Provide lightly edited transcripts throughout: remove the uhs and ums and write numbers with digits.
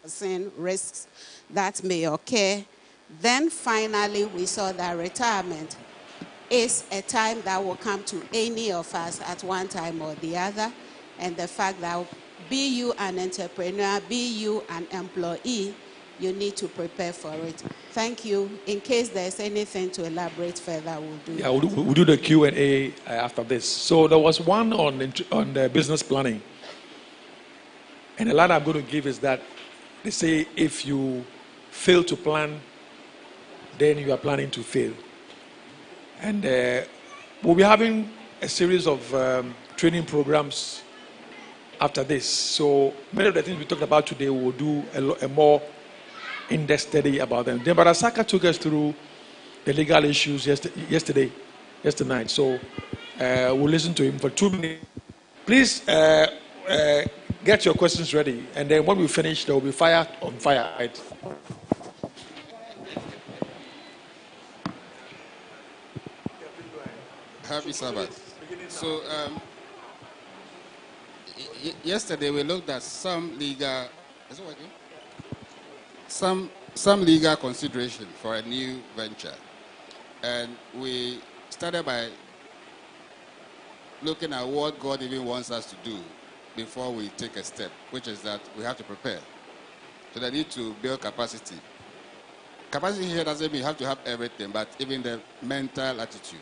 unforeseen risks that may occur. Then finally, we saw that retirement is a time that will come to any of us at one time or the other. And the fact that be you an entrepreneur, be you an employee, you need to prepare for it. Thank you. In case there's anything to elaborate further, we'll do Yeah, we'll do the Q&A after this. So there was one on the business planning. And the line I'm going to give is that they say if you fail to plan, then you are planning to fail. And we'll be having a series of training programs after this. So many of the things we talked about today, we'll do a more in-depth study about them. Then Barasaka took us through the legal issues yesterday night. So we'll listen to him for 2 minutes. Please get your questions ready. And then when we finish, there will be fire on fire. Right? Happy Sabbath. So yesterday we looked at some legal. Is it working? Some legal consideration for a new venture, and we started by looking at what God even wants us to do before we take a step, which is that we have to prepare. So they need to build capacity. Capacity here doesn't mean you have to have everything, but even the mental attitude.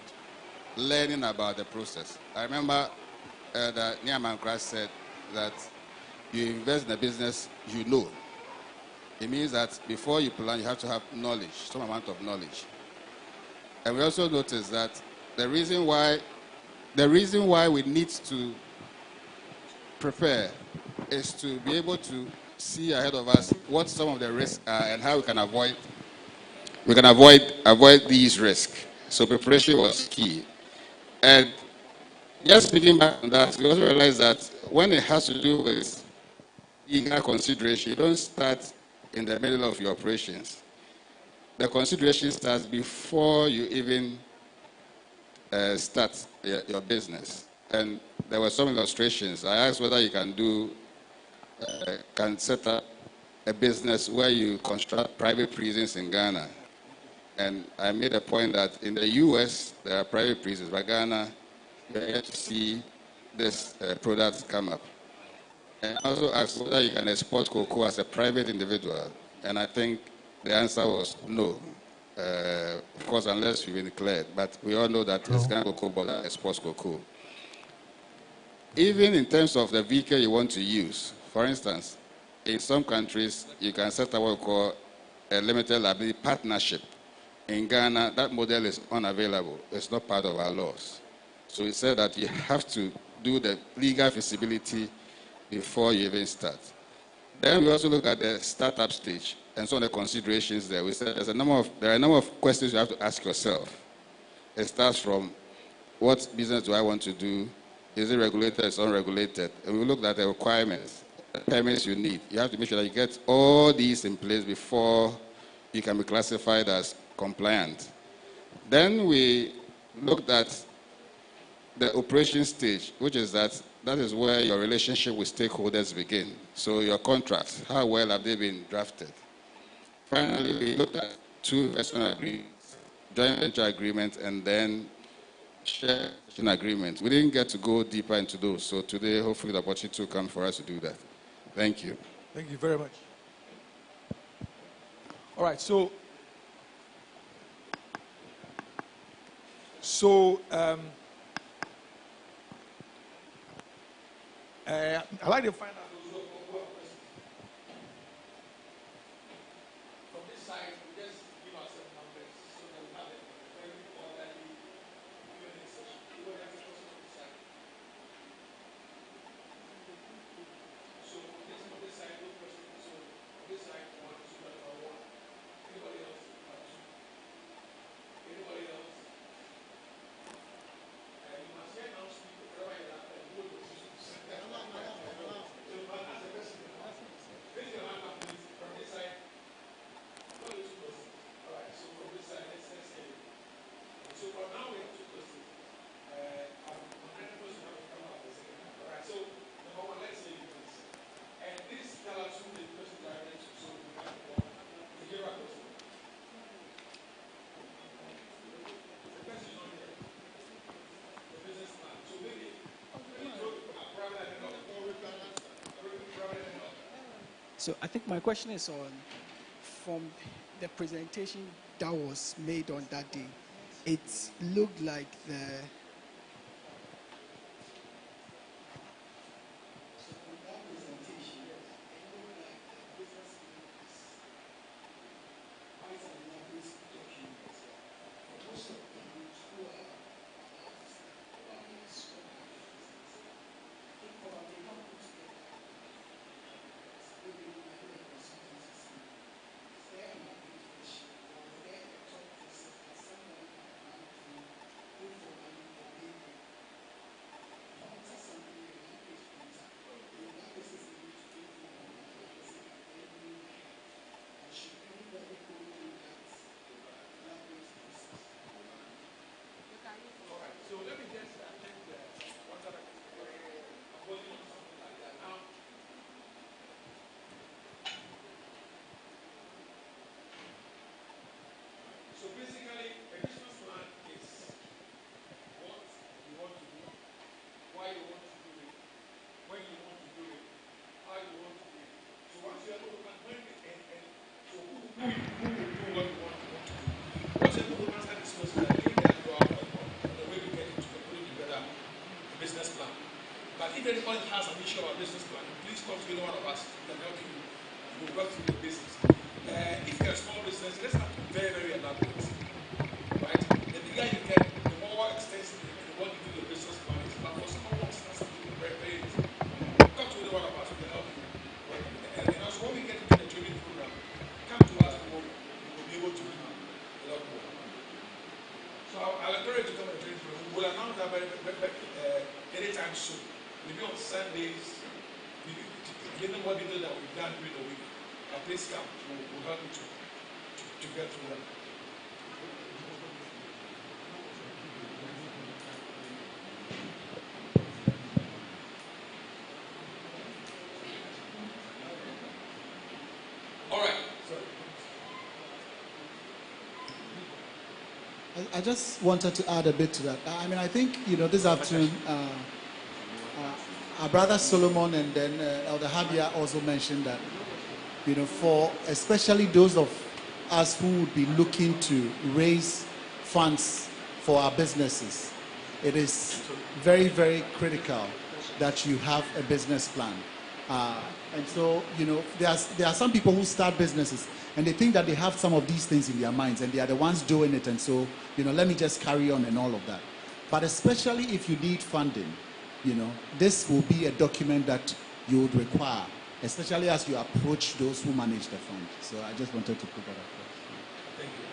Learning about the process. I remember that Nyaman Christ said that you invest in a business you know. It means that before you plan, you have to have knowledge, some amount of knowledge. And we also notice that the reason why we need to prepare is to be able to see ahead of us what some of the risks are and how we can avoid these risks. So preparation was key. And just speaking back on that, we also realize that when it has to do with legal consideration, you don't start in the middle of your operations. The consideration starts before you even start your business. And there were some illustrations. I asked whether you can set up a business where you construct private prisons in Ghana. And I made a point that in the U.S., there are private prisons, but Ghana, you're yet to see this product come up. And I also asked whether you can export cocoa as a private individual. And I think the answer was no. Of course, unless you've been declared. But we all know that it's Ghana Cocoa Board that exports cocoa. Even in terms of the vehicle you want to use, for instance, in some countries, you can set up what we call a limited liability partnership. In Ghana, that model is unavailable. It's not part of our laws. So we said that you have to do the legal feasibility before you even start. Then we also look at the startup stage and some of the considerations there. We said there are a number of questions you have to ask yourself. It starts from what business do I want to do? Is it regulated? Is it unregulated? And we looked at the requirements, the permits you need. You have to make sure that you get all these in place before you can be classified as compliant. Then we looked at the operation stage, which is that is where your relationship with stakeholders begin. So your contracts, how well have they been drafted? Finally, we looked at two investment agreements, joint venture agreements, and then share agreements. We didn't get to go deeper into those. So today, hopefully, the opportunity will come for us to do that. Thank you. Thank you very much. All right, so I'd like to find out what questions. From this side, we just give ourselves numbers so that we have a very orderly Q&A session. Who has a question from this side? So from this side, no questions. So from this side, 1, 2, and 1. Anybody else? 2. Anybody else? You must hear now speak whatever you have and hold your position. So I think my question is on, from the presentation that was made on that day, it looked like the So basically, a business plan is what you want to do, why you want to do it, when you want to do it, how you want to do it. So once you are able to plan, so who will do what you want to do? Once you're able to answer this question, I think that you are on the way to get into putting together a business plan. But if anybody has an issue about business plan, please come to any one of us. We can help you. We will work through your business. If you're a small business, let's not be very, very elaborate. Right? The bigger you get, the more extensive the more you do your business plan is. But for someone who wants to start something very, very easy, come to any one of us, we can help you. And also when we get into the training program, come to us, we will be able to do a lot more. So I'll encourage you to come to the training program. We will announce that anytime soon. Maybe on Sundays, given what details that we've done during the week. Please come. We'll help you to get through that. All right. I just wanted to add a bit to that. I mean, I think, this afternoon, our brother Solomon and then Elder Habia also mentioned that, for especially those of us who would be looking to raise funds for our businesses, it is very, very critical that you have a business plan. And so, there are some people who start businesses and they think that they have some of these things in their minds and they are the ones doing it. And so, let me just carry on and all of that. But especially if you need funding, this will be a document that you would require, especially as you approach those who manage the fund. So I just wanted to put that up there. Thank you.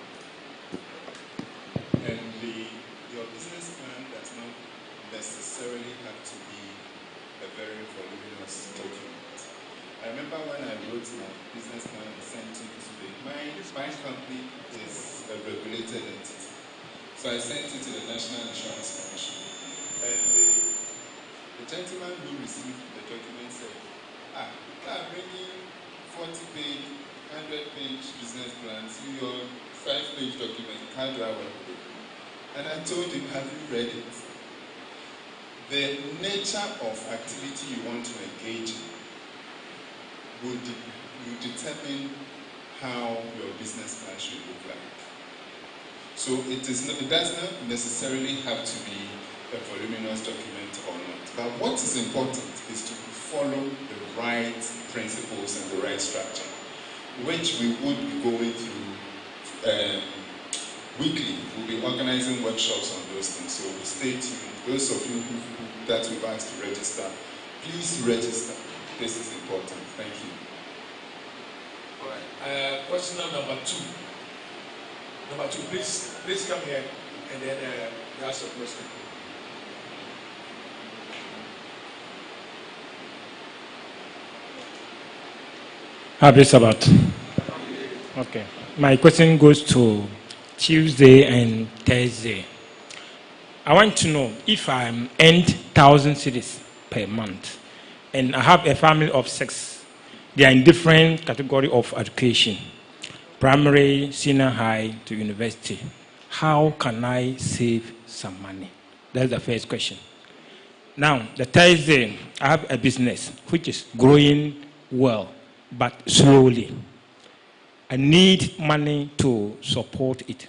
And your business plan does not necessarily have to be a very voluminous document. I remember when I wrote my business plan and sent it to my company is a regulated entity. So I sent it to the National Insurance Commission. And the gentleman who received the document said, I'm bringing 40-page, 100-page business plans to your 5-page document. How do I work with it? And I told him, have you read it? The nature of activity you want to engage in will determine how your business plan should look like. So it does not necessarily have to be a voluminous document or not. But what is important is to follow the right principles and the right structure, which we would be going through weekly. We'll be organizing workshops on those things, so stay tuned. Those of you that we've asked to register, please register. This is important. Thank you. All right. Question number two. Number two, please come here and then ask your question. Happy Sabbath. Okay. My question goes to Tuesday and Thursday. I want to know if I'm earned 1,000 cedis per month and I have a family of 6. They are in different category of education, primary, senior high to university. How can I save some money? That's the first question. Now, the Thursday, I have a business which is growing well. but slowly. I need money to support it.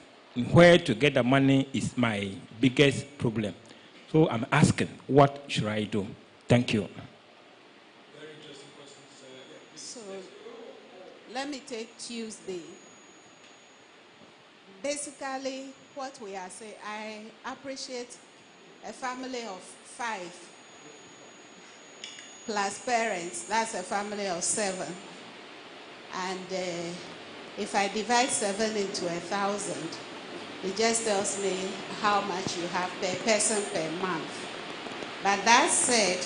Where to get the money is my biggest problem. So I'm asking, what should I do? Thank you. Very interesting questions. So let me take Tuesday. Basically, what we are saying, I appreciate a family of 5 plus parents. That's a family of 7. And if I divide 7 into 1,000, it just tells me how much you have per person per month. But that said,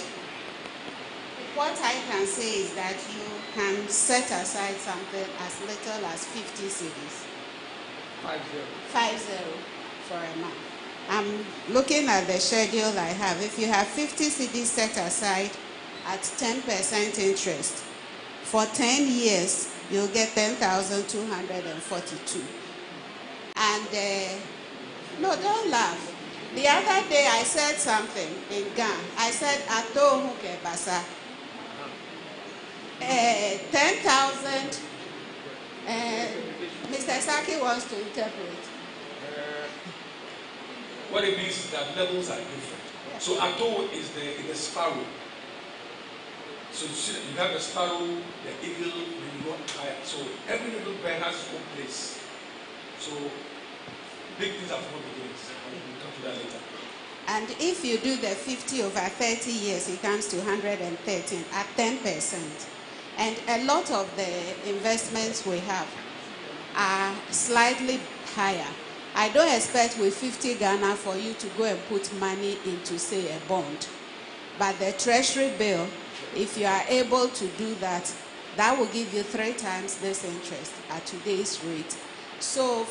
what I can say is that you can set aside something as little as 50 cedis. 50 for a month. I'm looking at the schedule I have. If you have 50 cedis set aside at 10% interest, for 10 years, you'll get 10,242. And no, don't laugh. The other day I said something in Ghana. I said, Ato Huke Basa. 10,000. Mr. Saki wants to interpret. What it means is that levels are different. So Ato is the sparrow. So you have the sparrow, the eagle, then you go higher. So every little bird has its own place. So big things are from the beginnings. We'll come to that later. And if you do the 50 over 30 years, it comes to 113 at 10%. And a lot of the investments we have are slightly higher. I don't expect with 50 Ghana for you to go and put money into, say, a bond. But the treasury bill, if you are able to do that, that will give you 3 times this interest at today's rate. So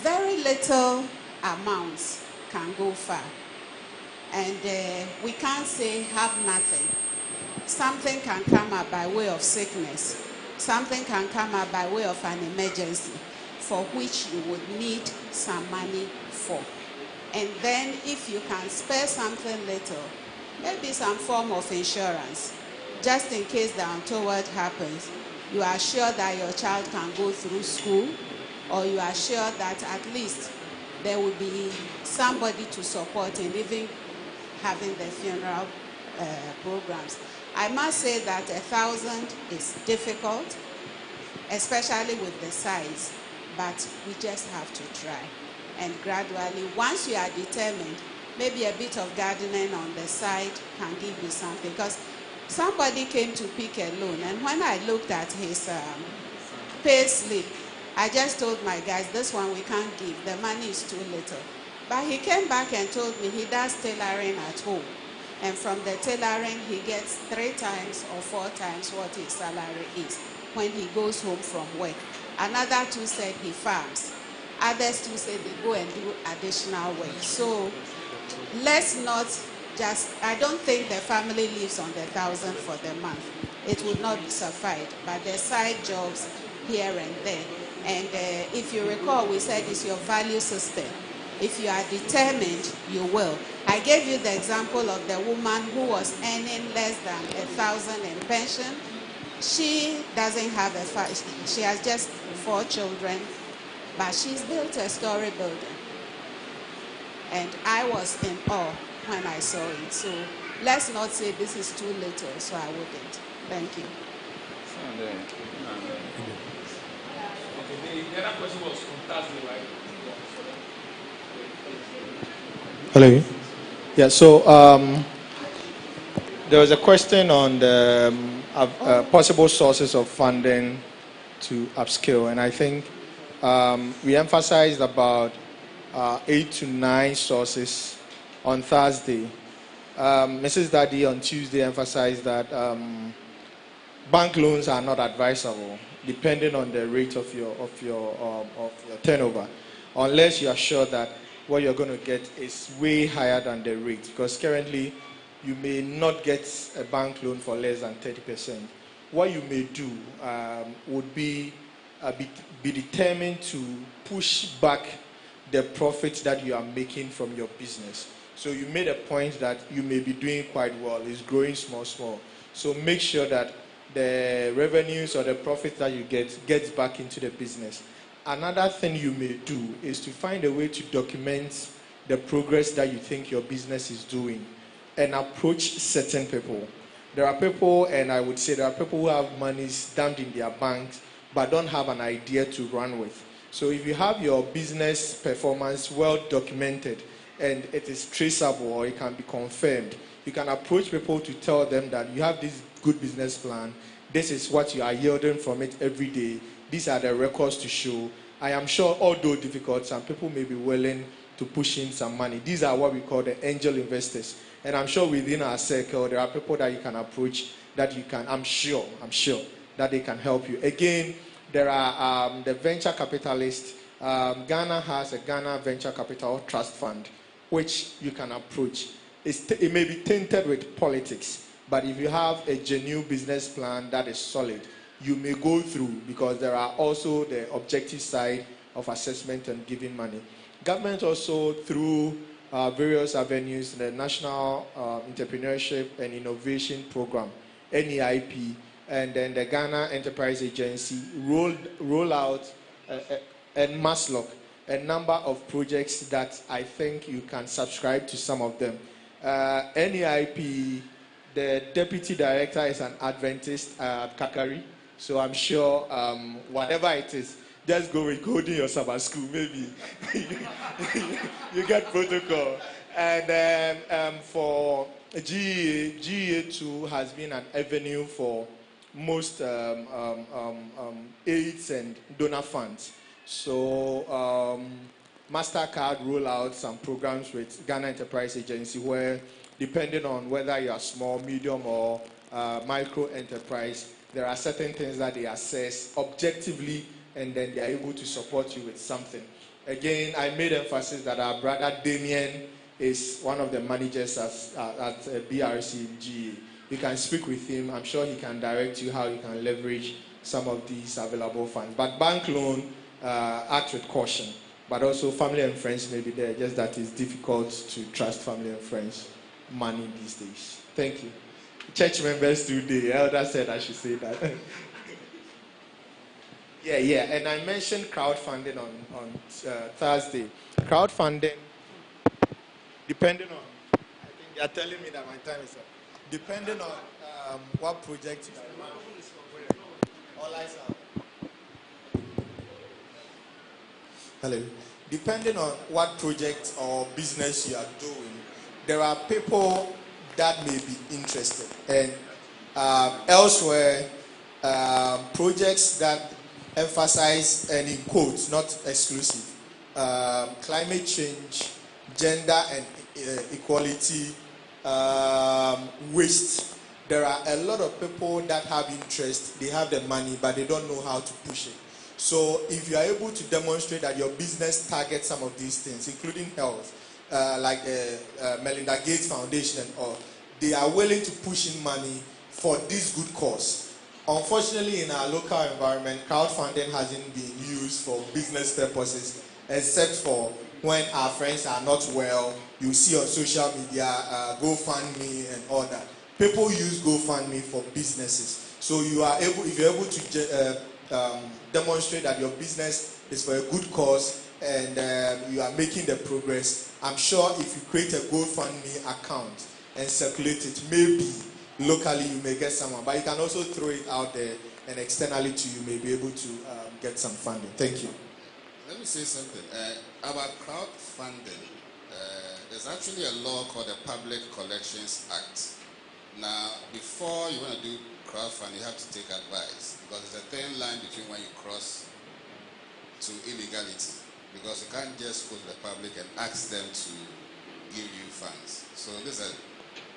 very little amounts can go far. And we can't say have nothing. Something can come up by way of sickness. Something can come up by way of an emergency for which you would need some money for. And then if you can spare something little, maybe some form of insurance, just in case the untoward happens, you are sure that your child can go through school, or you are sure that at least there will be somebody to support in even having the funeral programs. I must say that 1,000 is difficult, especially with the size, but we just have to try. And gradually, once you are determined, maybe a bit of gardening on the side can give you something. Because somebody came to pick a loan, and when I looked at his pay slip, I just told my guys, this one we can't give, the money is too little. But he came back and told me he does tailoring at home. And from the tailoring, he gets 3 times or 4 times what his salary is when he goes home from work. Another 2 said he farms. Others 2 said they go and do additional work. So let's not just, I don't think the family lives on the 1,000 for the month. It would not suffice, but the side jobs here and there. And if you recall, we said it's your value system. If you are determined, you will. I gave you the example of the woman who was earning less than 1,000 in pension. She doesn't have she has just 4 children, but she's built a story building. And I was in awe when I saw it. So let's not say this is too little, so I wouldn't. Thank you. Okay, the other question was on Thursday, right? Hello. Yeah, so there was a question on the possible sources of funding to upskill, and I think we emphasized about 8 to 9 sources on Thursday. Mrs. Daddy on Tuesday emphasized that bank loans are not advisable, depending on the rate of your turnover, unless you are sure that what you're going to get is way higher than the rate, because currently you may not get a bank loan for less than 30%. What you may do would be determined to push back the profits that you are making from your business. So you made a point that you may be doing quite well, it's growing small. So make sure that the revenues or the profit that you get gets back into the business. Another thing you may do is to find a way to document the progress that you think your business is doing and approach certain people. There are people, and I would say there are people who have money stamped in their banks but don't have an idea to run with. So if you have your business performance well documented and it is traceable or it can be confirmed, you can approach people to tell them that you have this good business plan. This is what you are yielding from it every day. These are the records to show. I am sure, although difficult, some people may be willing to push in some money. These are what we call the angel investors. And I'm sure within our circle, there are people that you can approach that you can, I'm sure that they can help you. Again, there are the venture capitalists. Ghana has a Ghana Venture Capital Trust Fund, which you can approach. It may be tainted with politics, but if you have a genuine business plan that is solid, you may go through, because there are also the objective side of assessment and giving money. Government also, through various avenues, the National Entrepreneurship and Innovation Program, NEIP, and then the Ghana Enterprise Agency roll out and Maslock a number of projects that I think you can subscribe to some of them. NEIP, the deputy director is an Adventist, Kakari, so I'm sure whatever it is, just go with holding your summer school, maybe you get protocol. And then for GEA too has been an avenue for most aids and donor funds. So MasterCard roll out some programs with Ghana Enterprise Agency where, depending on whether you are small, medium, or micro enterprise, there are certain things that they assess objectively, and then they are able to support you with something. Again, I made emphasis that our brother Damien is one of the managers at BRC in GA. You can speak with him. I'm sure he can direct you how you can leverage some of these available funds. But bank loan, act with caution. But also family and friends may be there, just that it's difficult to trust family and friends money these days. Thank you. Church members today, the elder said I should say that. Yeah, and I mentioned crowdfunding on Thursday. Crowdfunding, depending on, I think they are telling me that my time is up. Depending on what project you are doing. All eyes are. Hello. Depending on what project or business you are doing, there are people that may be interested. And elsewhere, projects that emphasize, and in quotes, not exclusive, climate change, gender and equality, waste. There are a lot of people that have interest, they have the money, but they don't know how to push it. So if you are able to demonstrate that your business targets some of these things, including health, like the Melinda Gates Foundation and all, they are willing to push in money for this good cause. Unfortunately, in our local environment, crowdfunding hasn't been used for business purposes, except for when our friends are not well. You see on social media, GoFundMe and all that. People use GoFundMe for businesses. So you are able, if you're able to demonstrate that your business is for a good cause and you are making the progress, I'm sure if you create a GoFundMe account and circulate it, maybe locally you may get someone, but you can also throw it out there and externally too, you may be able to get some funding. Thank you. Let me say something. About crowdfunding, there's actually a law called the Public Collections Act. Now, before you want to do crowdfunding, you have to take advice, because there's a thin line between when you cross to illegality, because you can't just go to the public and ask them to give you funds. So this is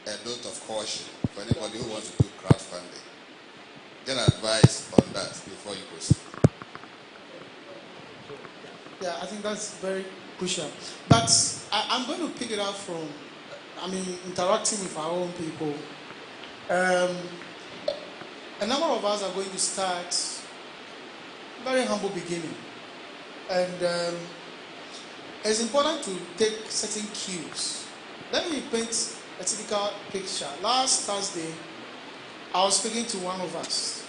a note of caution for anybody who wants to do crowdfunding. Get advice on that before you proceed. Yeah, I think that's very crucial. But I'm going to pick it up from, interacting with our own people. A number of us are going to start very humble beginning. And it's important to take certain cues. Let me paint a typical picture. Last Thursday, I was speaking to one of us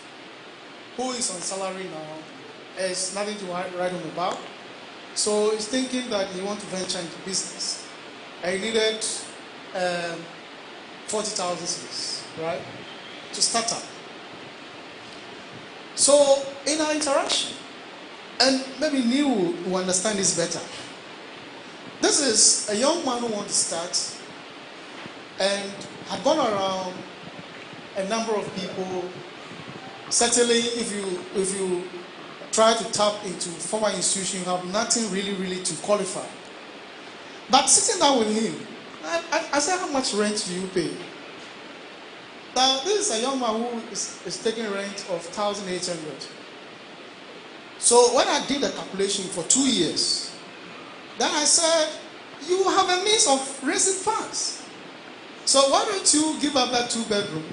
who is on salary now, has nothing to write home about. So he's thinking that he wants to venture into business. And he needed 40,000 cedis, right, to start up. So in our interaction, and maybe Neil will understand this better. This is a young man who wants to start and had gone around a number of people. Certainly, if you try to tap into formal institution, you have nothing really to qualify. But sitting down with him, I said, how much rent do you pay? Now, this is a young man who is taking rent of 1,800. So when I did the calculation for 2 years, then I said, you have a means of raising funds. So why don't you give up that 2-bedroom?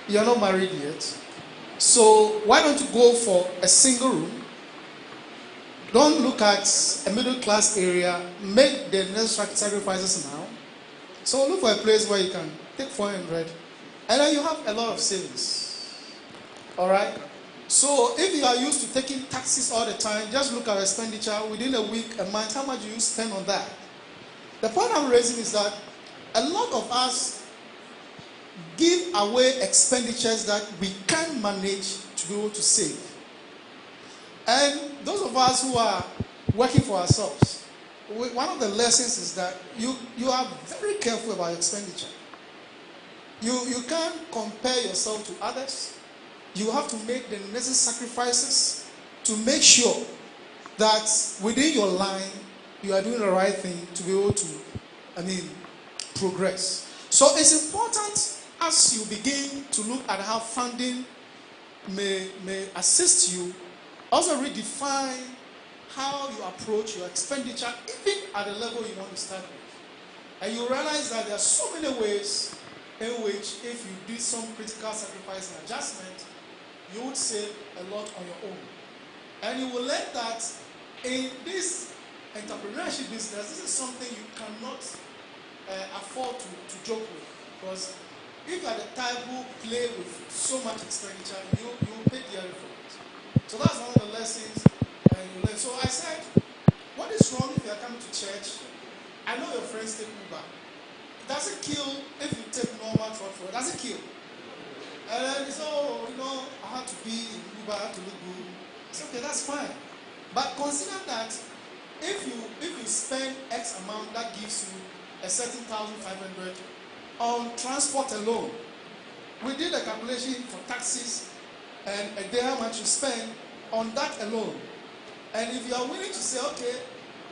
You're not married yet. So why don't you go for a single room? Don't look at a middle class area. Make the necessary sacrifices now. So look for a place where you can take 400, and then you have a lot of savings. All right? So if you are used to taking taxis all the time, just look at expenditure within a week, a month, how much do you spend on that? The point I'm raising is that a lot of us give away expenditures that we can't manage to be able to save. And those of us who are working for ourselves, one of the lessons is that you are very careful about expenditure. You can't compare yourself to others. You have to make the necessary sacrifices to make sure that within your line, you are doing the right thing to be able to, progress. So it's important as you begin to look at how funding may assist you, also redefine how you approach your expenditure, even at the level you want to start with. And you realize that there are so many ways in which if you did some critical sacrifice and adjustment, you would save a lot on your own. And you will learn that in this entrepreneurship business, this is something you cannot afford to joke with. Because if you are the type who play with so much expenditure, you will pay dearly for it. So that's one of the lessons you learn. So I said, what is wrong if you are coming to church? I know your friends take Uber. It doesn't kill if you take normal transport. It doesn't kill. And then it's, I have to be in Uber, I have to look good. It's okay, that's fine. But consider that if you spend X amount, that gives you a certain 1,500 on transport alone. We did a calculation for taxis and a day how much you spend on that alone. And if you are willing to say, okay,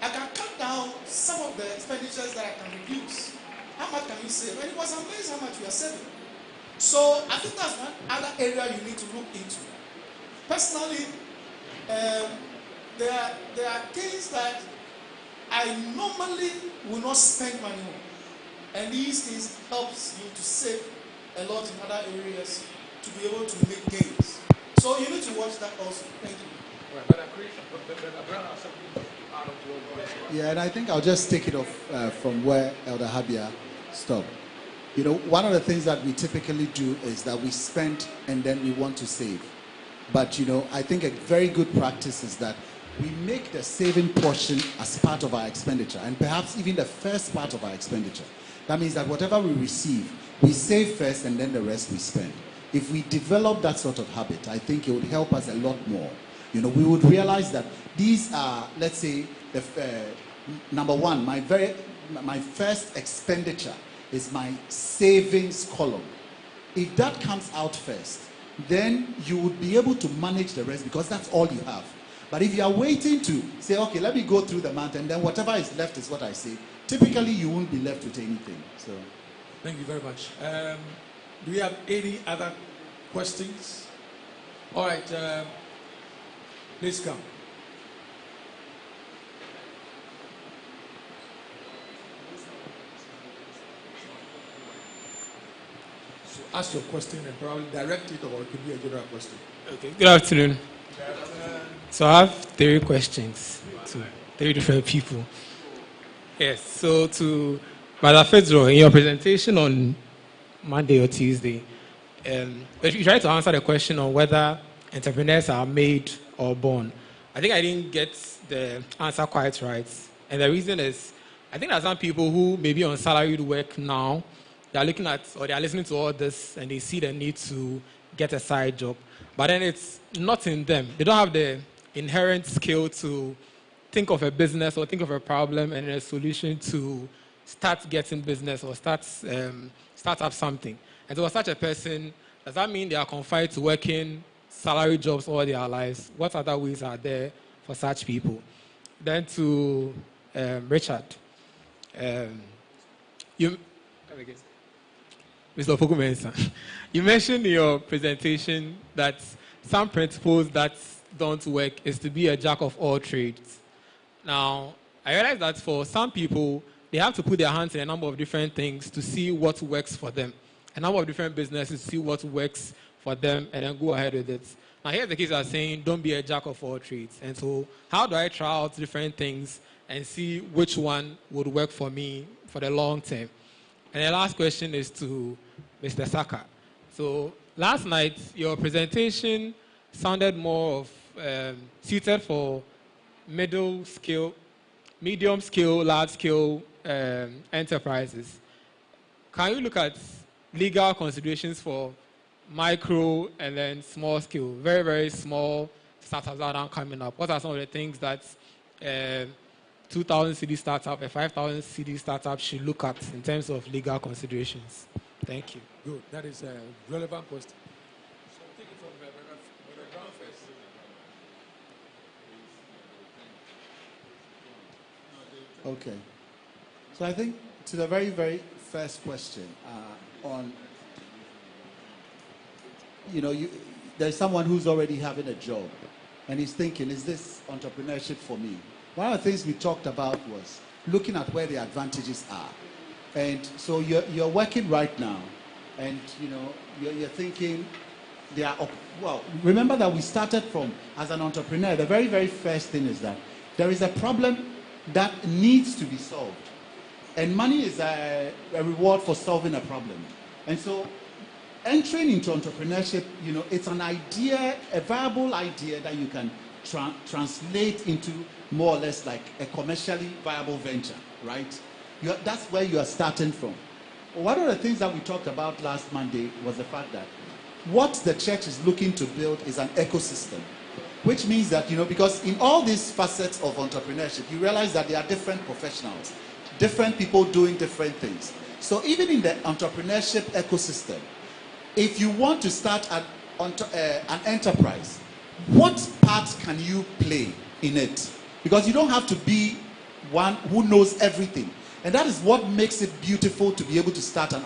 I can cut down some of the expenditures that I can reduce, how much can you save? And it was amazing how much we are saving. So I think that's one other area you need to look into. Personally, there are things that I normally will not spend money on. And these things helps you to save a lot in other areas to be able to make gains. So you need to watch that also. Thank you. Yeah, and I think I'll just take it off from where Elder Habia stopped. One of the things that we typically do is that we spend and then we want to save. But, I think a very good practice is that we make the saving portion as part of our expenditure, and perhaps even the first part of our expenditure. That means that whatever we receive, we save first and then the rest we spend. If we develop that sort of habit, I think it would help us a lot more. We would realize that these are, let's say, number one, my first expenditure is my savings column. If that comes out first, then you would be able to manage the rest because that's all you have. But if you are waiting to say, okay, let me go through the month and then whatever is left is what I save, typically you won't be left with anything. So, thank you very much. Do we have any other questions? All right, please come. So ask your question and probably direct it, or it could be a general question. Okay. Good afternoon. So I have 3 questions to 3 different people. Yes. So to Brother Fedzro, in your presentation on Monday or Tuesday, But you tried to answer the question on whether entrepreneurs are made or born. I think I didn't get the answer quite right. And the reason is, I think there are some people who may be on salaried work now. They are looking at, or they are listening to all this, and they see the need to get a side job. But then it's not in them. They don't have the inherent skill to think of a business or think of a problem and a solution to start getting business or start up something. And so for such a person, does that mean they are confined to working salary jobs all their lives? What other ways are there for such people? Then to Richard, you, come again. Mr. Fokumensa, you mentioned in your presentation that some principles that don't work is to be a jack of all trades. Now, I realize that for some people, they have to put their hands in a number of different things to see what works for them. A number of different businesses to see what works for them and then go ahead with it. Now, here's the case of saying, don't be a jack of all trades. And so, how do I try out different things and see which one would work for me for the long term? And the last question is to Mr. Saka. So, last night, your presentation sounded more of suited for medium scale, large scale enterprises. Can you look at legal considerations for micro and then small scale, very, very small startups that are coming up? What are some of the things that 2,000 CD startup, a 5,000 CD startup should look at in terms of legal considerations? Thank you. Good. That is a relevant question. So take it from the ground first. Okay. So I think to the very, very first question on, there's someone who's already having a job and he's thinking, is this entrepreneurship for me? One of the things we talked about was looking at where the advantages are. And so you're working right now and, you're thinking, remember that we started from, as an entrepreneur, the very, very first thing is that there is a problem that needs to be solved. And money is a reward for solving a problem. And so entering into entrepreneurship, it's an idea, a viable idea that you can translate into more or less like a commercially viable venture, right? That's where you are starting from. One of the things that we talked about last Monday was the fact that what the church is looking to build is an ecosystem, which means that, because in all these facets of entrepreneurship, you realize that there are different professionals, different people doing different things. So even in the entrepreneurship ecosystem, if you want to start an enterprise, what part can you play in it? Because you don't have to be one who knows everything. And that is what makes it beautiful to be able to start an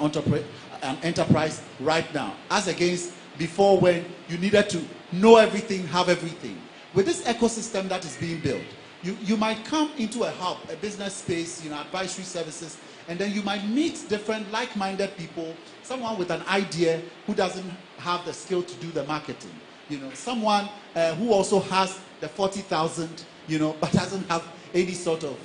enterprise right now, as against before when you needed to know everything, have everything. With this ecosystem that is being built, you might come into a hub, a business space, advisory services, and then you might meet different like-minded people, someone with an idea who doesn't have the skill to do the marketing, someone who also has the 40,000, but doesn't have any sort of,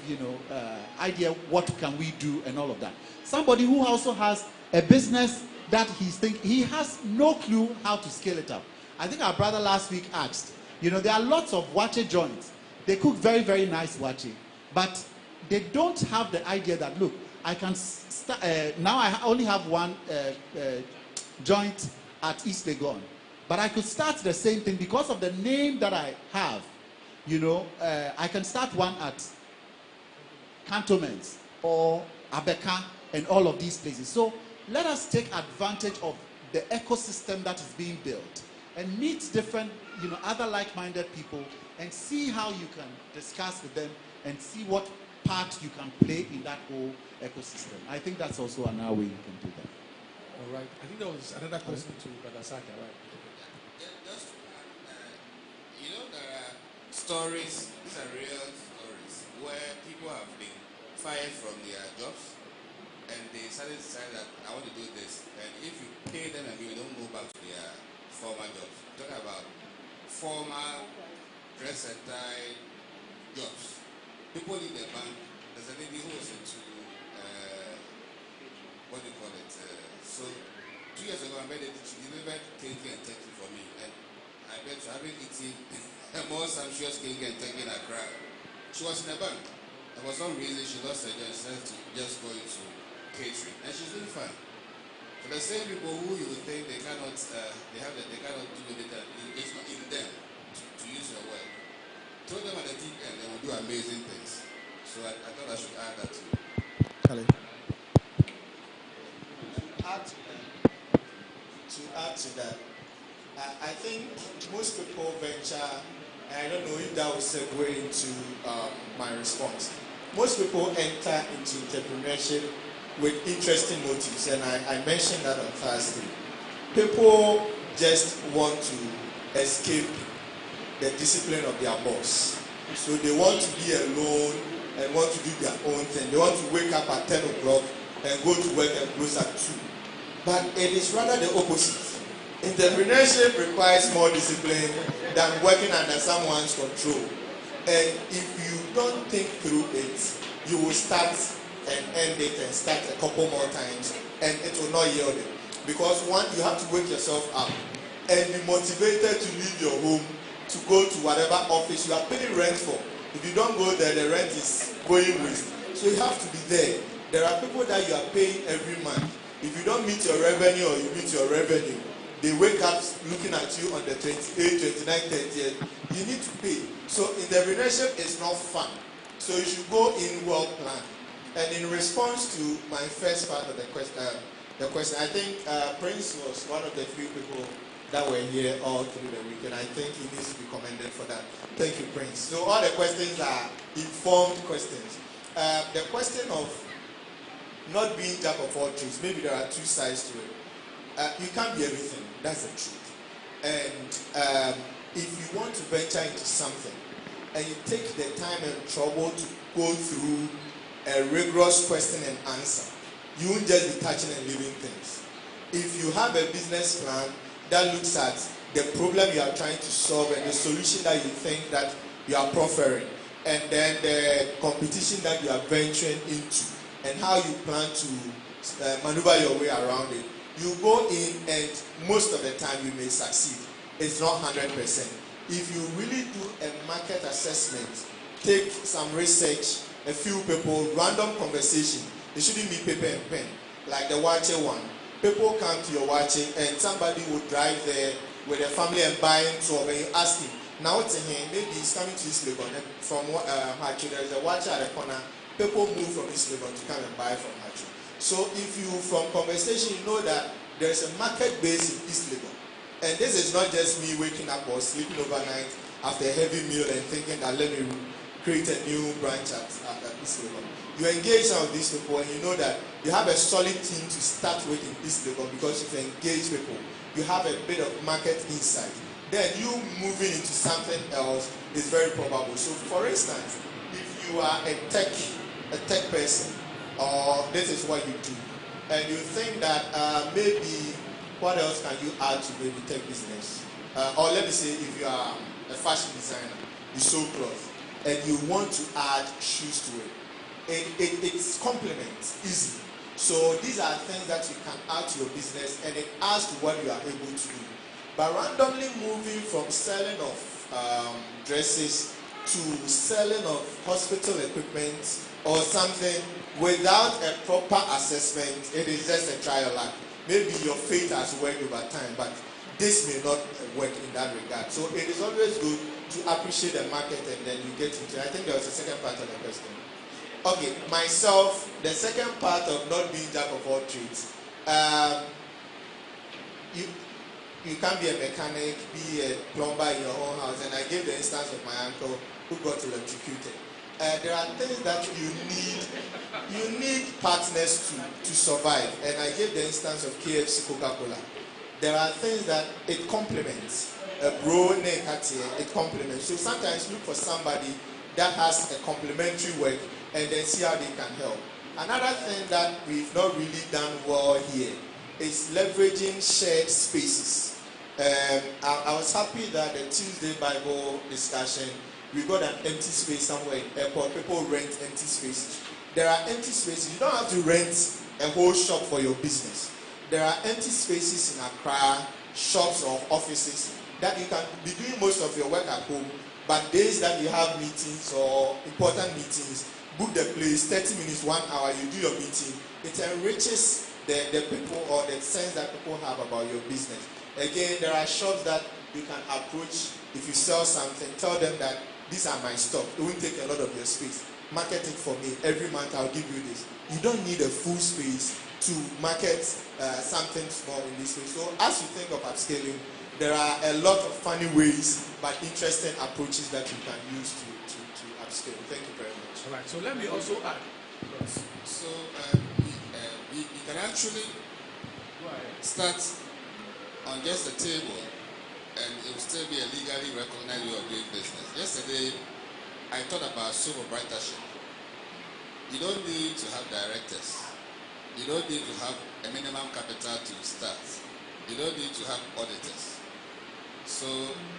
idea what can we do and all of that. Somebody who also has a business that he has no clue how to scale it up. I think our brother last week asked, there are lots of wache joints. They cook very, very nice wache, but they don't have the idea that, look, I can now I only have one joint at East Legon, but I could start the same thing because of the name that I have. I can start one at Cantonments or Abeka and all of these places. So let us take advantage of the ecosystem that is being built and meet different, other like-minded people and see how you can discuss with them and see what part you can play in that whole ecosystem. I think that's also another way you can do that. All right. I think there was another question to Brother Saka, right? Just there are stories, these are real stories, where people have been fired from their jobs and they suddenly decide that I want to do this. And if you pay them and you don't go back to their former jobs, talk about former dress and tie jobs. People in the bank, there's a lady who was into, what do you call it? So 2 years ago, I met it. She delivered cake and turkey for me. And I bet you haven't eaten a more sumptuous cake and turkey in Accra. She was in a bank. And for some reason, she lost her job and decided to just go into catering. And she's doing fine. So the same people who you would think they cannot, they cannot do it, it's not in them to use your word. Throw them at the deep end, they will do amazing things. So I thought I should add that to you. Hello. To add to that, I think most people venture, and I don't know if that will segue into my response. Most people enter into entrepreneurship with interesting motives, and I mentioned that on Thursday. People just want to escape the discipline of their boss. So they want to be alone and want to do their own thing. They want to wake up at 10 o'clock and go to work and close at 2. But it is rather the opposite. Entrepreneurship requires more discipline than working under someone's control. And if you don't think through it, you will start and end it and start a couple more times and it will not yield it. Because one, you have to wake yourself up and be motivated to leave your home to go to whatever office you are paying rent for. If you don't go there, the rent is going waste. So you have to be there. There are people that you are paying every month. If you don't meet your revenue or you meet your revenue, they wake up looking at you on the 28th, 29th, 30th. You need to pay. So entrepreneurship is not fun. So you should go in well planned. And in response to my first part of the question, I think Prince was one of the few people that were here all through the week, and I think he needs to be commended for that. Thank you, Prince. So all the questions are informed questions. The question of not being jack of all trades, maybe there are two sides to it. You can't be everything. That's the truth. And if you want to venture into something and you take the time and trouble to go through a rigorous question and answer, you won't just be touching and leaving things. If you have a business plan that looks at the problem you are trying to solve and the solution that you think that you are proffering, and then the competition that you are venturing into, and how you plan to maneuver your way around it, you go in and most of the time you may succeed. It's not 100%. If you really do a market assessment, take some research, a few people, random conversation, it shouldn't be paper and pen, like the Wache one. People come to your Wache and somebody will drive there with their family and buying, so when you ask him, now it's in here, maybe he's coming to East Legon, and from Hachi, there is a Wache at the corner. People move from East Legon to come and buy from Hachi. So if you, from conversation, you know that there is a market base in East Legon. And this is not just me waking up or sleeping overnight after a heavy meal and thinking that let me create a new branch at East Legon. You engage some of these people and you know that you have a solid team to start with in East Legon because if you engage people, you have a bit of market insight. Then you moving into something else is very probable. So for instance, if you are a tech person, or this is what you do, and you think that maybe what else can you add to maybe tech business? Or let me say if you are a fashion designer, you sew clothes, and you want to add shoes to it. It's complements easy. So these are things that you can add to your business and it adds to what you are able to do. But randomly moving from selling of dresses to selling of hospital equipment or something without a proper assessment, it is just a trial luck. Maybe your faith has worked over time, but this may not work in that regard. So it is always good to appreciate the market and then you get into it. I think there was a second part of the question. Okay, myself, the second part of not being jack of all trades. You can be a mechanic, be a plumber in your own house, and I gave the instance of my uncle who got electrocuted. There are things that you need partners to survive, and I gave the instance of KFC, Coca-Cola. There are things that it complements. It complements. So sometimes look for somebody that has a complementary work and then see how they can help. Another thing that we've not really done well here is leveraging shared spaces. I was happy that the Tuesday Bible discussion, we got an empty space somewhere in airport. People rent empty spaces. There are empty spaces. You don't have to rent a whole shop for your business. there are empty spaces in Accra, shops or offices, that you can be doing most of your work at home, but days that you have meetings or important meetings, book the place, 30 minutes, 1 hour, you do your meeting. It enriches the people or the sense that people have about your business. Again, there are shops that you can approach. If you sell something, tell them that these are my stock. It won't take a lot of your space. Market it for me. Every month I'll give you this. You don't need a full space to market something small in this way. So as you think of upscaling, there are a lot of funny ways but interesting approaches that you can use to upscale. Thank you very much. All right. So let me also add. So we can actually start on just a table, and it will still be a legally recognized way of doing business. Yesterday, I thought about sole proprietorship. You don't need to have directors. You don't need to have a minimum capital to start. You don't need to have auditors. So,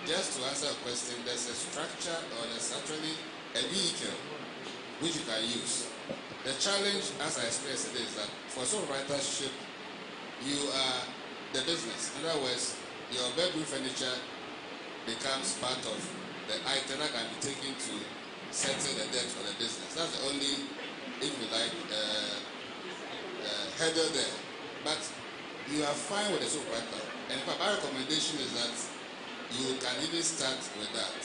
just to answer a question, there's a structure or there's actually a vehicle which you can use. The challenge, as I explained yesterday, is that for sole proprietorship, you are the business. In other words, your bedroom furniture becomes part of the item that can be taken to settle the debt for the business. That's the only, if you like, header there. But you are fine with the sole proprietor. And my recommendation is that you can even start with that.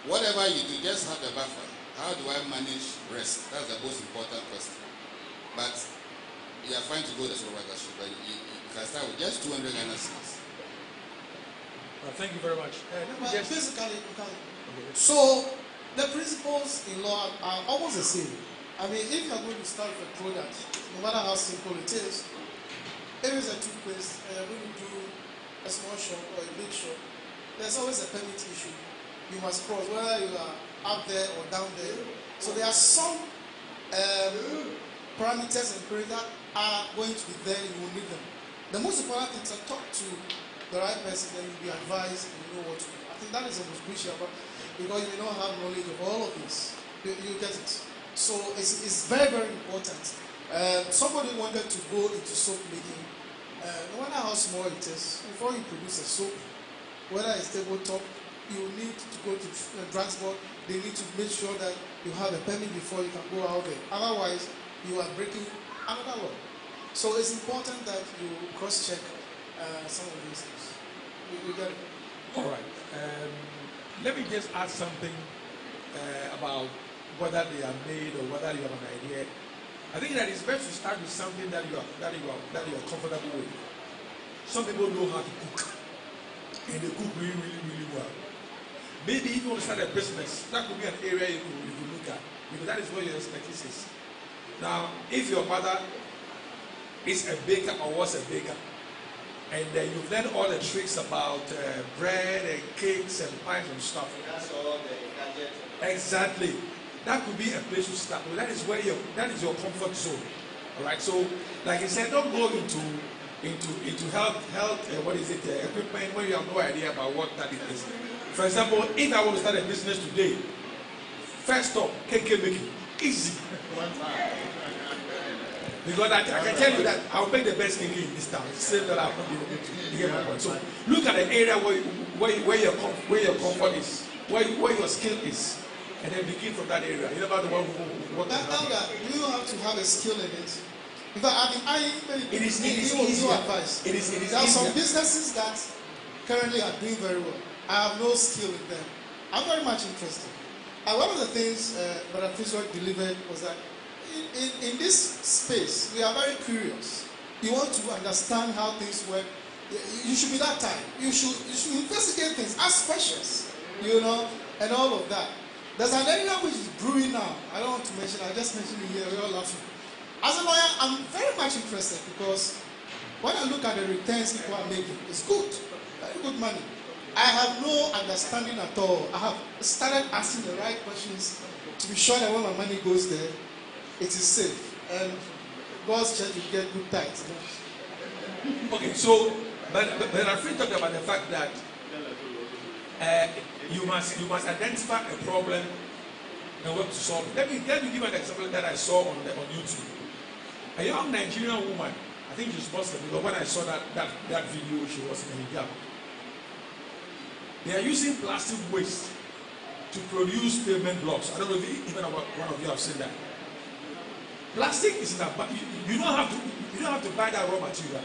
Whatever you do, just have the buffer. How do I manage risk? That's the most important question. But you are fine to go the sole proprietorship, but you can start with just 200 Ghana cedis. Well, thank you very much. Basically, so the principles in law are almost the same. I mean, if you are going to start with a product, no matter how simple it is, if it's a toothpaste and you're going to do a small shop or a big shop, there's always a permit issue. You must cross, whether you are up there or down there. So there are some parameters and parameters that are going to be there, you will need them. The most important thing is to talk to the right person, then you'll be advised and you know what to do. I think that is the most crucial, because you may not have knowledge of all of this. You get it. So it's very, very important. Somebody wanted to go into soap making. No matter how small it is, before you produce a soap, whether it's tabletop, you need to go to transport. They need to make sure that you have a permit before you can go out there. Otherwise, you are breaking another law. So it's important that you cross-check some of these things. You get it? All right. Let me just add something about whether they are made or whether you have an idea. I think that it's best to start with something that you are comfortable with. Some people know how to cook, and they cook really, really, really well. Maybe if you want to start a business, that could be an area you could look at, because that is where your expertise is. Now, if your mother is a baker or was a baker, and you've learned all the tricks about bread and cakes and pies and stuff. That's all the gadgets. Exactly. That could be a place to start. Well, that is your comfort zone. All right. So, like I said, don't go into health equipment when you have no idea about what that is. For example, if I want to start a business today, first off, cake making, easy. Because I can tell you that I'll make the best cake in this town. Same that I've not been able to get my point. So look at the area where your comfort is, where your skill is, and then begin from that area. You know about the one who works. You don't have to have a skill in it. In fact, it is easy advice. It is there are some businesses that currently are doing very well. I have no skill in them. I'm very much interested. One of the things that I delivered was that in this space, we are very curious. You want to understand how things work. You should be that type. You should investigate things, ask questions, and all of that. There's an area which is brewing now. I don't want to mention. I just mentioned it here. We're all laughing. As a lawyer, I'm very much interested, because when I look at the returns people are making, it's good, very good money. I have no understanding at all. I have started asking the right questions to be sure that when my money goes there, it is safe, and God's church will get good tithes. Okay, so but I'm free to talk about the fact that you must identify a problem and work to solve it. Let me give an example that I saw on YouTube. A young Nigerian woman I think she's Muslim, because when I saw that video, she was in hijab. They are using plastic waste to produce pavement blocks. I don't know if even one of you have seen that. Plastic is in that, you don't have to buy that raw material.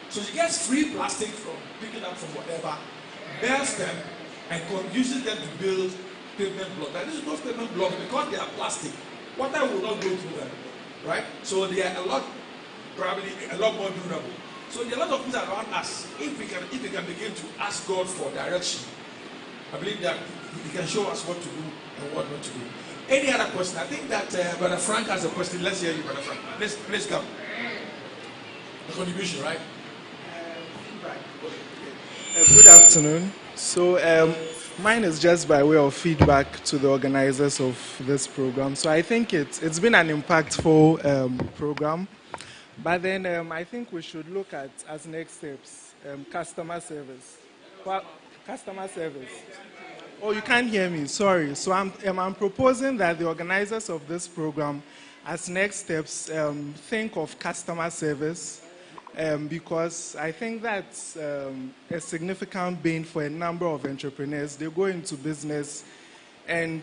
So she gets free plastic from picking up from whatever, bears them, and uses them to build pavement blocks. Now this is not pavement blocks because they are plastic. Water will not go through them, right? So they are probably a lot more durable. So there are a lot of things around us. If we can begin to ask God for direction, I believe that He can show us what to do and what not to do. Any other question? I think that Brother Frank has a question. Let's hear you, Brother Frank. Please come. The contribution, right? Good afternoon. So mine is just by way of feedback to the organizers of this program. So I think it's been an impactful program. But then I think we should look at, as next steps, customer service. Well, customer service. Oh, you can't hear me. Sorry. So I'm proposing that the organizers of this program, as next steps, think of customer service, because I think that's a significant bane for a number of entrepreneurs. They go into business and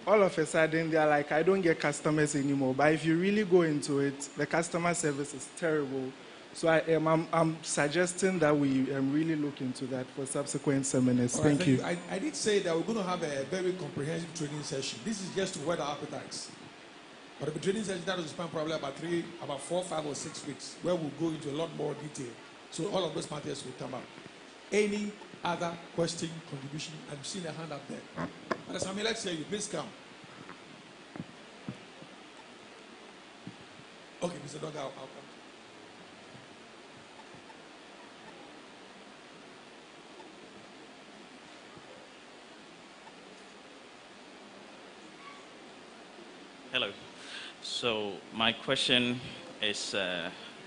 all of a sudden they're like, I don't get customers anymore. But if you really go into it, the customer service is terrible. So I'm suggesting that we really look into that for subsequent seminars. Right, thank you. I did say that we're going to have a very comprehensive training session. This is just to whet our appetites. But the training session that will span probably about 4, 5, or 6 weeks, where we'll go into a lot more detail. So all of those matters will come up. Any other question, contribution? I'm seeing a hand up there. Brother Samuel, let's hear you. Please come. Okay, Mr. Dog, I'll come. Hello. So my question is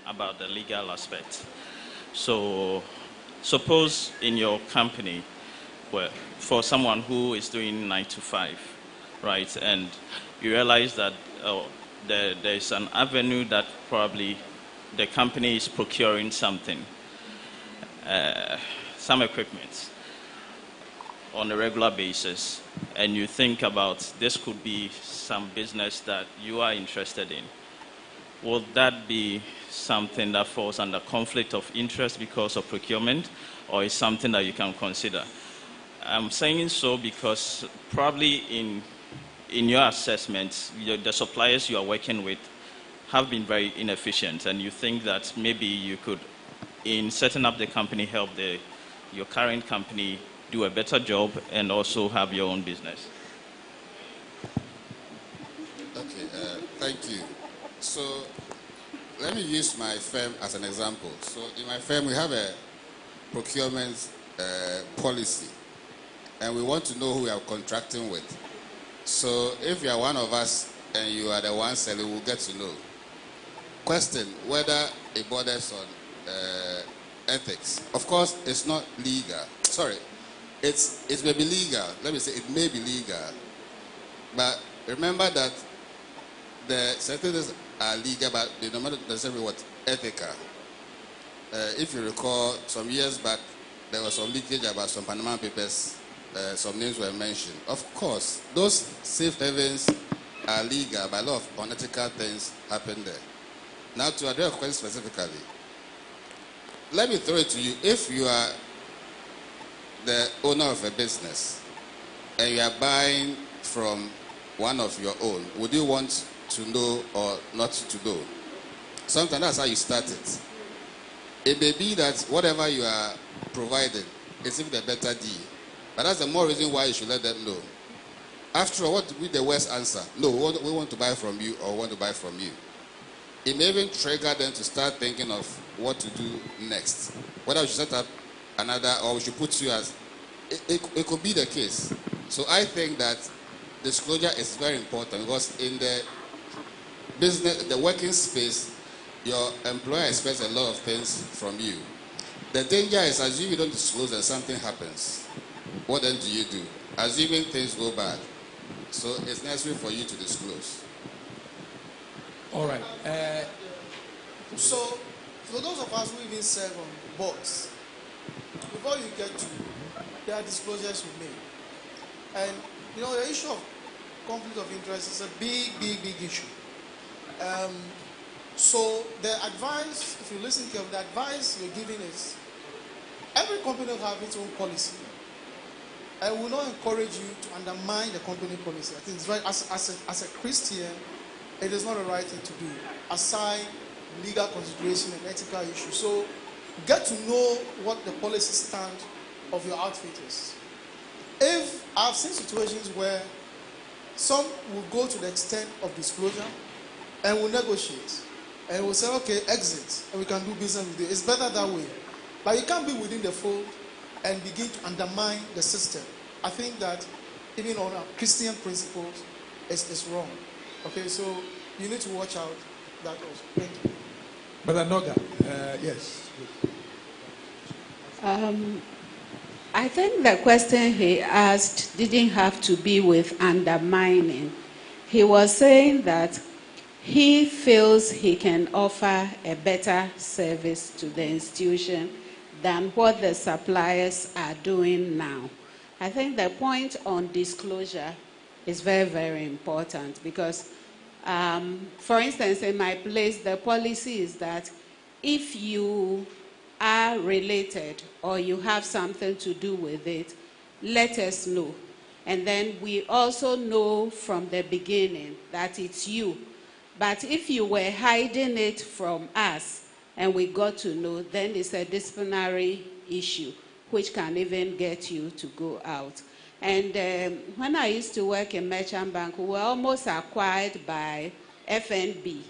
about the legal aspect. So suppose in your company, well, for someone who is doing 9 to 5, right, and you realize that there's an avenue that probably the company is procuring something, some equipment on a regular basis, and you think about this could be some business that you are interested in, would that be something that falls under conflict of interest because of procurement, or is something that you can consider? I'm saying so because probably in your assessments, the suppliers you are working with have been very inefficient, and you think that maybe you could, in setting up the company, help your current company do a better job and also have your own business. Okay, thank you. So let me use my firm as an example. So in my firm, we have a procurement policy, and we want to know who we are contracting with. So if you are one of us and you are the one selling, we'll get to know. Question, whether it borders on ethics. Of course, it's not legal. Sorry. It may be legal. Let me say it may be legal. But remember that the sentences are legal, but they don't necessarily what ethical. If you recall, some years back, there was some leakage about some Panama Papers. Some names were mentioned. Of course, those safe havens are legal, but a lot of unethical things happen there. Now, to address your question specifically, let me throw it to you. If you are the owner of a business and you are buying from one of your own, would you want to know or not to know? Sometimes that's how you start it. It may be that whatever you are providing is even a better deal, but that's the more reason why you should let them know. After all, what would be the worst answer? No, we want to buy from you, or want to buy from you. It may even trigger them to start thinking of what to do next. Whether we should set up another, or we should put you as, it could be the case. So I think that disclosure is very important, because in the business, the working space, your employer expects a lot of things from you. The danger is, assuming you don't disclose and something happens, what then do you do? Assuming things go bad. So it's necessary for you to disclose. All right. So, for those of us who even serve on boards, before you get to, there are disclosures you make. And, you know, the issue of conflict of interest is a big issue. So the advice, if you listen carefully, the advice you're giving is, every company will have its own policy. I will not encourage you to undermine the company policy. I think it's right, as a Christian, it is not the right thing to do, aside legal consideration and ethical issues. So get to know what the policy stand of your outfit is. If I've seen situations where some will go to the extent of disclosure and will negotiate and will say, okay, exit, and we can do business with you. It's better that way. But you can't be within the fold and begin to undermine the system. I think that even on our Christian principles, it's wrong. Okay, so you need to watch out that also. Thank you. Brother Noga, yes. I think the question he asked didn't have to be with undermining. He was saying that he feels he can offer a better service to the institution than what the suppliers are doing now. I think the point on disclosure is very, very important because, for instance, in my place, the policy is that if you are related or you have something to do with it, let us know. And then we also know from the beginning that it's you. But if you were hiding it from us and we got to know, then it's a disciplinary issue, which can even get you to go out. And when I used to work in Merchant Bank, we were almost acquired by FNB.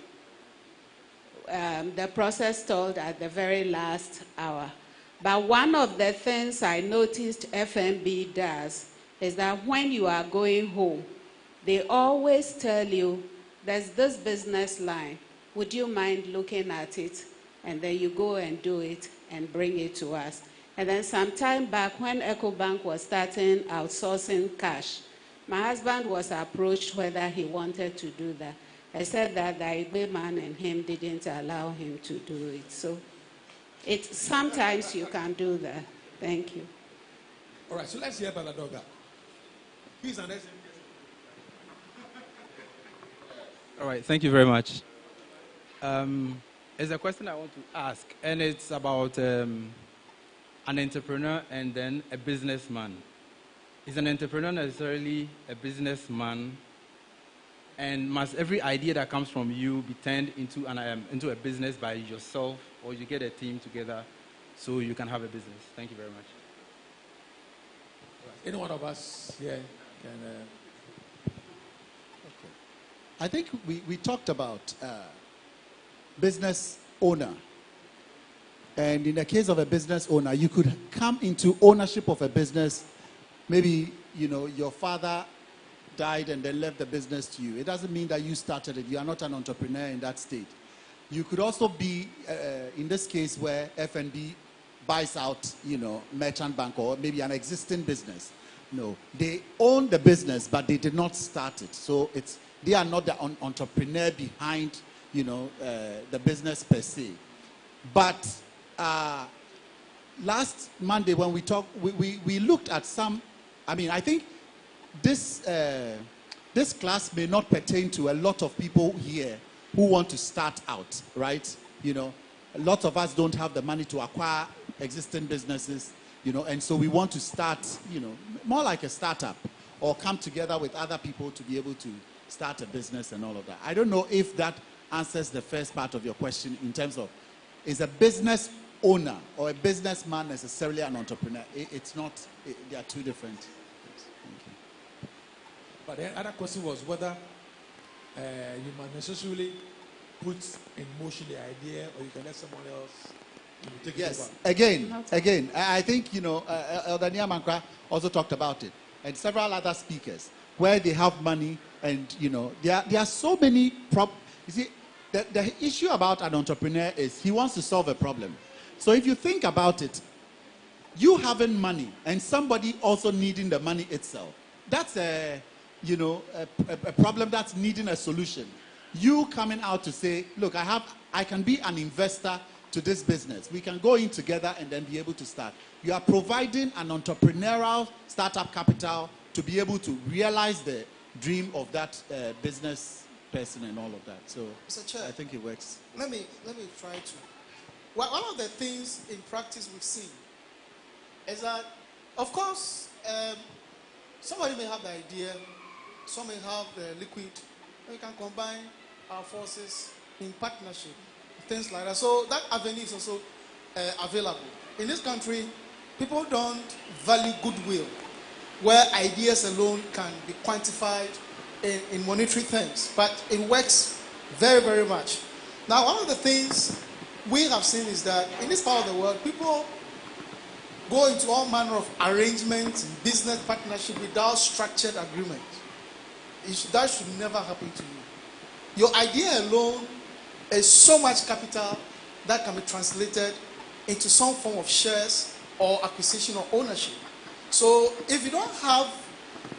The process stalled at the very last hour. But one of the things I noticed FNB does is that when you are going home, they always tell you, there's this business line. Would you mind looking at it? And then you go and do it and bring it to us. And then some time back, when EcoBank was starting outsourcing cash, my husband was approached whether he wanted to do that. I said that the Igbe man and him didn't allow him to do it. So sometimes you can do that. Thank you. All right, so let's hear Brother Doga. He's an SME. All right, thank you very much. There's a question I want to ask, and it's about an entrepreneur and then a businessman. Is an entrepreneur necessarily a businessman? And must every idea that comes from you be turned into a business by yourself, or you get a team together so you can have a business? Thank you very much. Any one of us here can... I think we talked about business owner. And in the case of a business owner, you could come into ownership of a business. Maybe, you know, your father died and then left the business to you. It doesn't mean that you started it. You are not an entrepreneur in that state. You could also be, in this case, where FNB buys out, you know, Merchant Bank or maybe an existing business. No, they own the business, but they did not start it. So they are not the entrepreneur behind, you know, the business per se. But last Monday when we talked, we looked at some. I mean, I think this class may not pertain to a lot of people here who want to start out, right? You know, a lot of us don't have the money to acquire existing businesses, you know, and so we want to start, you know, more like a startup or come together with other people to be able to start a business and all of that. I don't know if that answers the first part of your question in terms of, is a business owner or a businessman necessarily an entrepreneur? It's not. They are two different things. Thank you. But the other question was whether you must necessarily put in motion the idea, or you can let someone else take it over. Again, I think, you know, Elder Niamankwa also talked about it, and several other speakers, where they have money, and, you know, there are so many you see, the issue about an entrepreneur is he wants to solve a problem. So if you think about it, you having money and somebody also needing the money itself, that's a problem that's needing a solution. You coming out to say, look, I have I can be an investor to this business. We can go in together and then be able to start. You are providing an entrepreneurial startup capital to be able to realize the dream of that business person and all of that. So Mr. Chair, I think it works. Let me try to. One of the things in practice we've seen is that, of course, somebody may have the idea, some may have the liquid, and we can combine our forces in partnership, things like that. So that avenue is also available. In this country, people don't value goodwill, where ideas alone can be quantified in monetary terms, but it works very, very much. Now, one of the things we have seen is that in this part of the world, people go into all manner of arrangements, business partnership without structured agreement. That should never happen to you. Your idea alone is so much capital that can be translated into some form of shares or acquisition or ownership. So if you don't have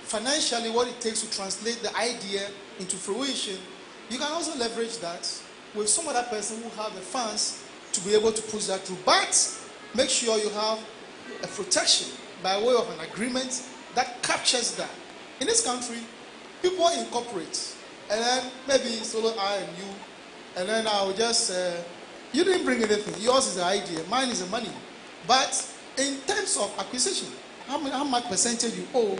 financially what it takes to translate the idea into fruition, you can also leverage that with some other person who have the funds to be able to push that through. But make sure you have a protection by way of an agreement that captures that. In this country, people incorporate, and then maybe solo I and you, and then I'll just you didn't bring anything. Yours is the idea, mine is the money. But in terms of acquisition, how much percentage you owe,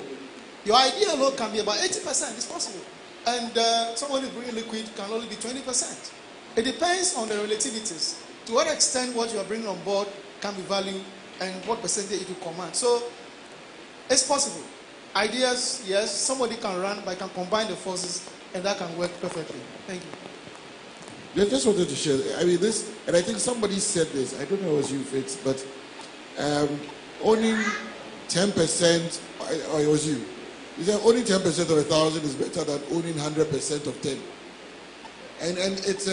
your idea alone can be about 80%. It's possible. And somebody bringing liquid can only be 20%. It depends on the relativities. To what extent what you are bringing on board can be valued and what percentage it will command. So it's possible. Ideas, yes, somebody can run, but can combine the forces, and that can work perfectly. Thank you. I just wanted to share. I mean, this, and I think somebody said this. I don't know if it was you, Fitz, but owning 10%, or it was you. You said owning 10% of 1,000 is better than owning 100% of 10. And it's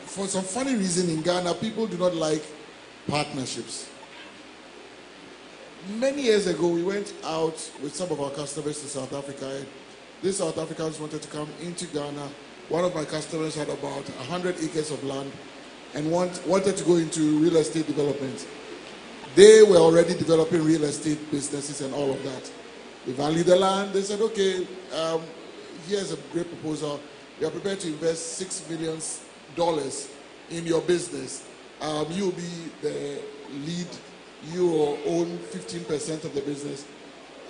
for some funny reason in Ghana, people do not like partnerships. Many years ago, we went out with some of our customers to South Africa. And these South Africans wanted to come into Ghana. One of my customers had about 100 acres of land and wanted to go into real estate development. They were already developing real estate businesses and all of that. They valued the land. They said, okay, here's a great proposal. We are prepared to invest $6 million in your business. You'll be the lead. You will own 15% of the business.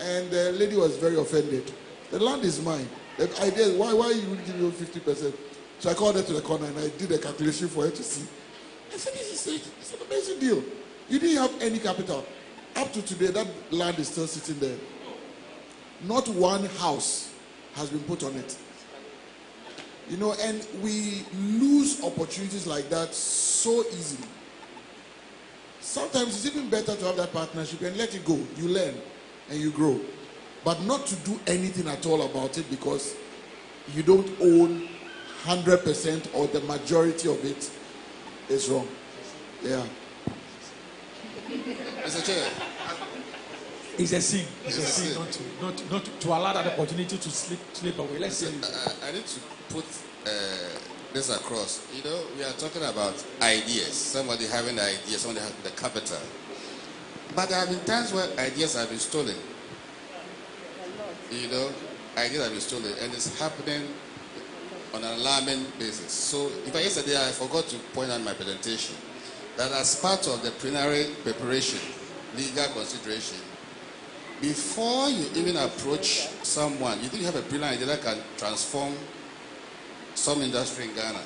And the lady was very offended. The land is mine. The idea is, why you would give me 50%? So I called her to the corner and I did a calculation for her to see. I said, it's an amazing deal. You didn't have any capital. Up to today, that land is still sitting there. Not one house has been put on it. You know, and we lose opportunities like that so easily. Sometimes it's even better to have that partnership and let it go. You learn and you grow. But not to do anything at all about it because you don't own 100% or the majority of it is wrong. Yeah. Mr. Chair. It's a sin. It's a sin not to allow that opportunity to slip away. Let's say. I need to put this across. You know, we are talking about ideas. Somebody having the idea, somebody having the capital. But there have been times where ideas have been stolen. You know, ideas have been stolen, and it's happening on an alarming basis. So, in fact, yesterday I forgot to point out in my presentation that as part of the preliminary preparation, legal consideration, before you even approach someone, you think you have a brilliant idea that can transform some industry in Ghana,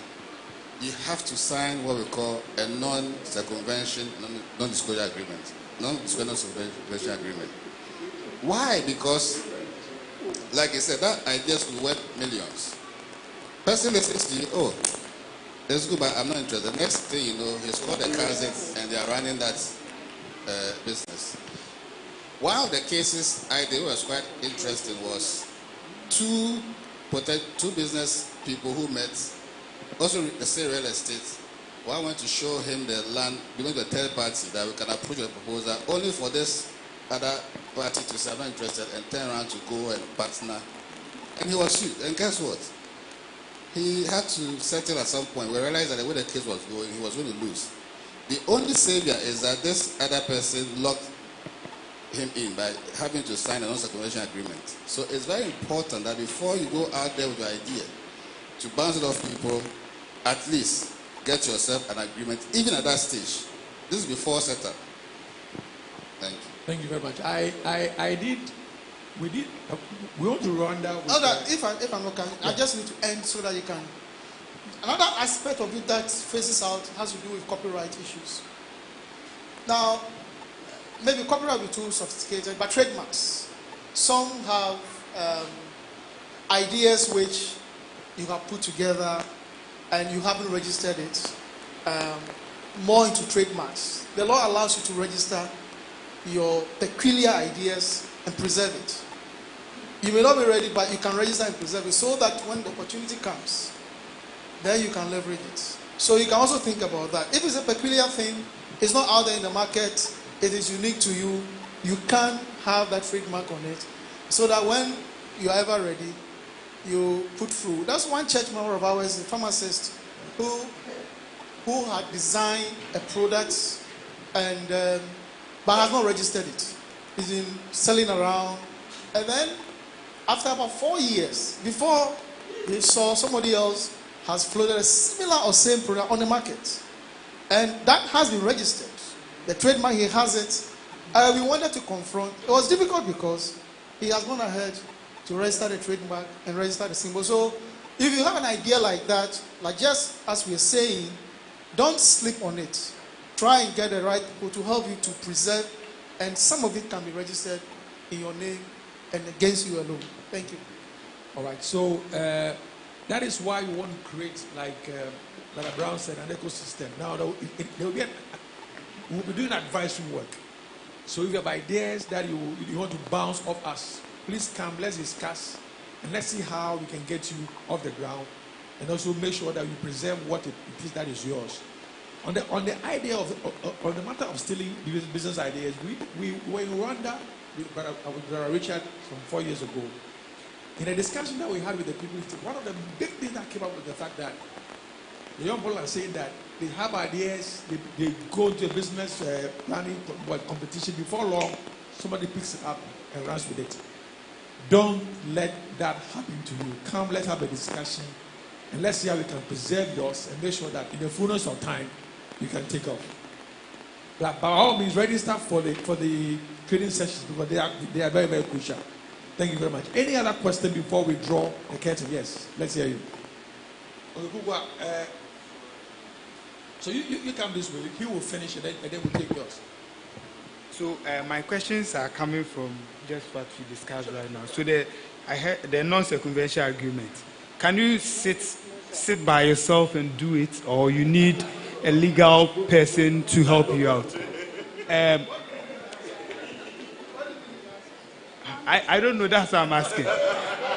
you have to sign what we call a non-circumvention, non-disclosure agreement. Non-disclosure agreement. Why? Because, like I said, that idea is worth millions. Person listens to you, oh, it's good, but I'm not interested. The next thing you know, he's called a cousin and they are running that business. One of the cases I did was quite interesting was two business people who met, also the same real estate. One went to show him the land belonging to a third party that we can approach a proposal, only for this other party to say, I'm not interested, and turn around to go and partner. And he was sued. And guess what? he had to settle at some point. We realized that the way the case was going, he was going to lose. The only savior is that this other person locked him in by having to sign a non-circumvention agreement. So it's very important that before you go out there with your idea to bounce it off people, at least get yourself an agreement, even at that stage. This is before setup. Thank you. Thank you very much. We want to run down. If I'm okay, I just need to end so that you can. Another aspect of it that faces out has to do with copyright issues. Now, maybe copyright will be too sophisticated, but trademarks. Some have ideas which you have put together and you haven't registered it. More into trademarks. The law allows you to register your peculiar ideas and preserve it. You may not be ready, but you can register and preserve it so that when the opportunity comes, then you can leverage it. So you can also think about that. If it's a peculiar thing, it's not out there in the market, it is unique to you, you can have that trademark on it so that when you're ever ready, you put through. That's one church member of ours, a pharmacist, who had designed a product and but has not registered it. He's been selling around, and then after about 4 years, before he saw somebody else has floated a similar or same product on the market, and that has been registered. The trademark, he has it. We wanted to confront. It was difficult because he has gone ahead to register the trademark and register the symbol. So if you have an idea like that, like just as we are saying, don't sleep on it. Try and get the right people to help you to preserve, and some of it can be registered in your name and against you alone. Thank you. All right, so that is why we want to create, like Brown said, an ecosystem. Now, we'll be doing advisory work. So if you have ideas that you want to bounce off us, please come, let's discuss, and let's see how we can get you off the ground, and also make sure that you preserve what it is that is yours. On the idea on the matter of stealing business ideas, we were in Rwanda with Brother Richard from 4 years ago. In a discussion that we had with the people, one of the big things that came up was the fact that the young people are saying that they have ideas, they go to a business planning competition. Before long, somebody picks it up and runs with it. Don't let that happen to you. Come, let's have a discussion, and let's see how we can preserve yours and make sure that in the fullness of time, you can take off. But by all means, register for the training sessions because they are very, very crucial. Thank you very much. Any other question before we draw the curtain? Yes, let's hear you. So you come this way. He will finish and then we'll take yours. So my questions are coming from just what we discussed right now. So I heard the non-circumvention agreement. Can you sit by yourself and do it, or you need a legal person to help you out? I don't know, that's what I'm asking.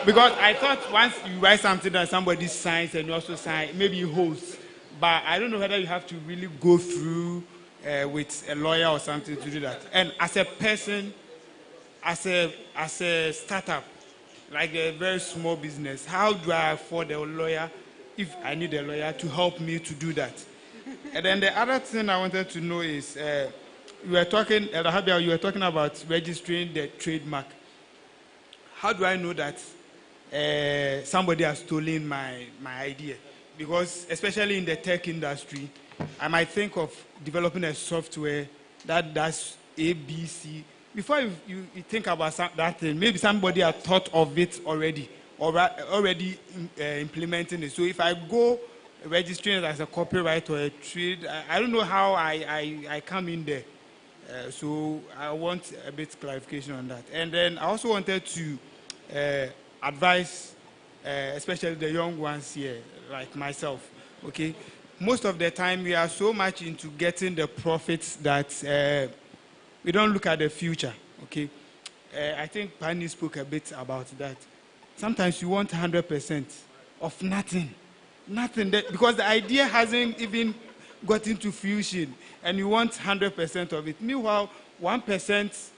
Because I thought once you write something that somebody signs and you also sign, maybe you host. But I don't know whether you have to really go through with a lawyer or something to do that. And as a person, as a startup, like a very small business, how do I afford a lawyer if I need a lawyer to help me to do that? And then the other thing I wanted to know is, you were talking about registering the trademark. How do I know that somebody has stolen my idea? Because especially in the tech industry, I might think of developing a software that does A, B, C. Before you think about that thing, maybe somebody has thought of it already, or already implementing it. So if I go registering it as a copyright or a trade, I don't know how I come in there. So I want a bit clarification on that. And then I also wanted to advise, especially the young ones here, like myself, okay? Most of the time, we are so much into getting the profits that we don't look at the future, okay? I think Pani spoke a bit about that. Sometimes you want 100% of nothing. Because the idea hasn't even got into fruition, and you want 100% of it. Meanwhile, 1%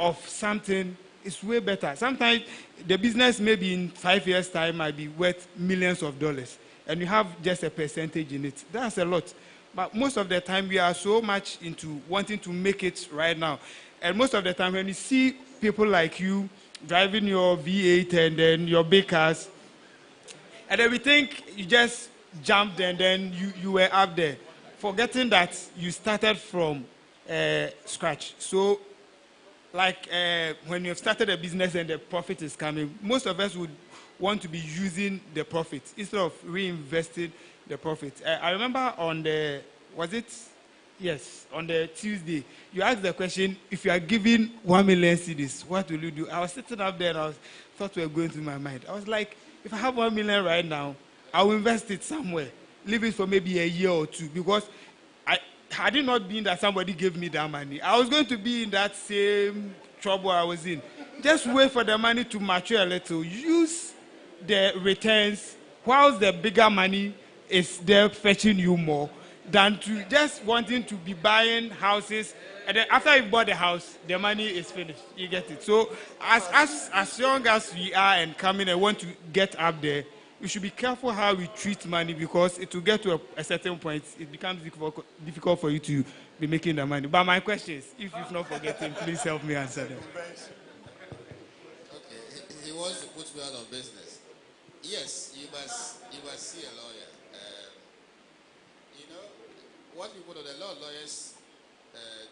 of something it's way better. Sometimes the business maybe in 5 years' time might be worth millions of dollars, and you have just a percentage in it. That's a lot. But most of the time, we are so much into wanting to make it right now. And most of the time, when you see people like you driving your V8 and then your big cars, and then we think you just jumped and then you were up there, forgetting that you started from scratch. So, like when you've started a business and the profit is coming, most of us would want to be using the profit instead of reinvesting the profit. I remember on the, yes, on the Tuesday, you asked the question, if you are given 1 million cedis, what will you do? I was sitting up there and thought we were going through my mind. I was like, if I have 1 million right now, I'll invest it somewhere, leave it for maybe a year or two, because had it not been that somebody gave me that money, I was going to be in that same trouble I was in. Just wait for the money to mature a little. Use the returns whilst the bigger money is there fetching you more than to just wanting to be buying houses. And then after you bought the house, the money is finished. You get it. So as young as we are and coming and want to get up there, we should be careful how we treat money, because it will get to a certain point, it becomes difficult for you to be making the money. But my questions, if you've not forgotten, please help me answer them. Okay, he wants to put me out of business. Yes, you must see a lawyer. You know, what people know, a lot of lawyers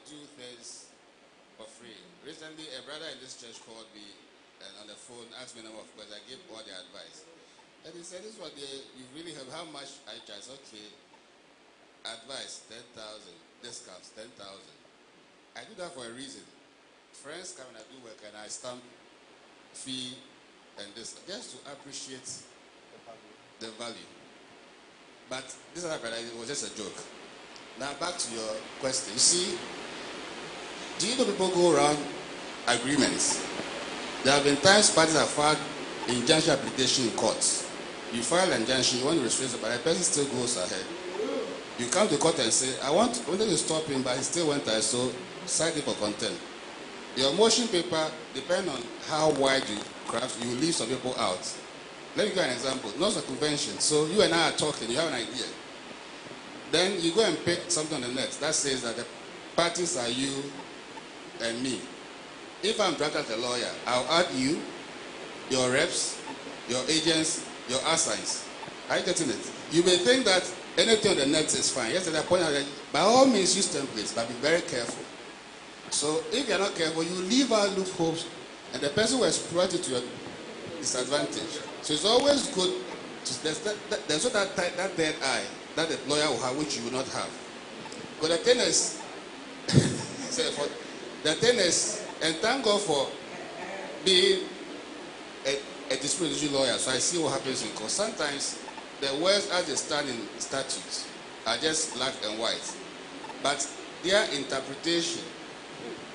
do things for free. Recently, a brother in this church called me and on the phone, asked me a number of questions. I gave all the advice. And he said, this is what you really have, how much I charge? Okay, advice, 10,000, discounts, 10,000. I do that for a reason. Friends come and I do work and I stamp fee and this, just to appreciate the value. But this other brother, it was just a joke. Now back to your question. You see, do you know people go around agreements? There have been times parties have filed injunction application in courts. You file an injunction, you want to restrain, but the person still goes ahead. You come to court and say, I wanted to stop him, but he still went ahead, so cite it for contempt. Your motion paper, depending on how wide you craft, you leave some people out. Let me give you an example. Not a convention. So you and I are talking, you have an idea. Then you go and pick something on the net that says that the parties are you and me. If I'm drafted as a lawyer, I'll add you, your reps, your agents, your assigns. Are you getting it? You may think that anything on the net is fine. Yes, at that point, by all means use templates, but be very careful. So if you're not careful, you leave out loopholes, and the person will exploit it to your disadvantage. So it's always good to, there's not that third eye that the lawyer will have, which you will not have. But the thing is, and thank God for being a dispute resolution lawyer, so I see what happens in court. Sometimes the words as they stand in statutes are just black and white, but their interpretation,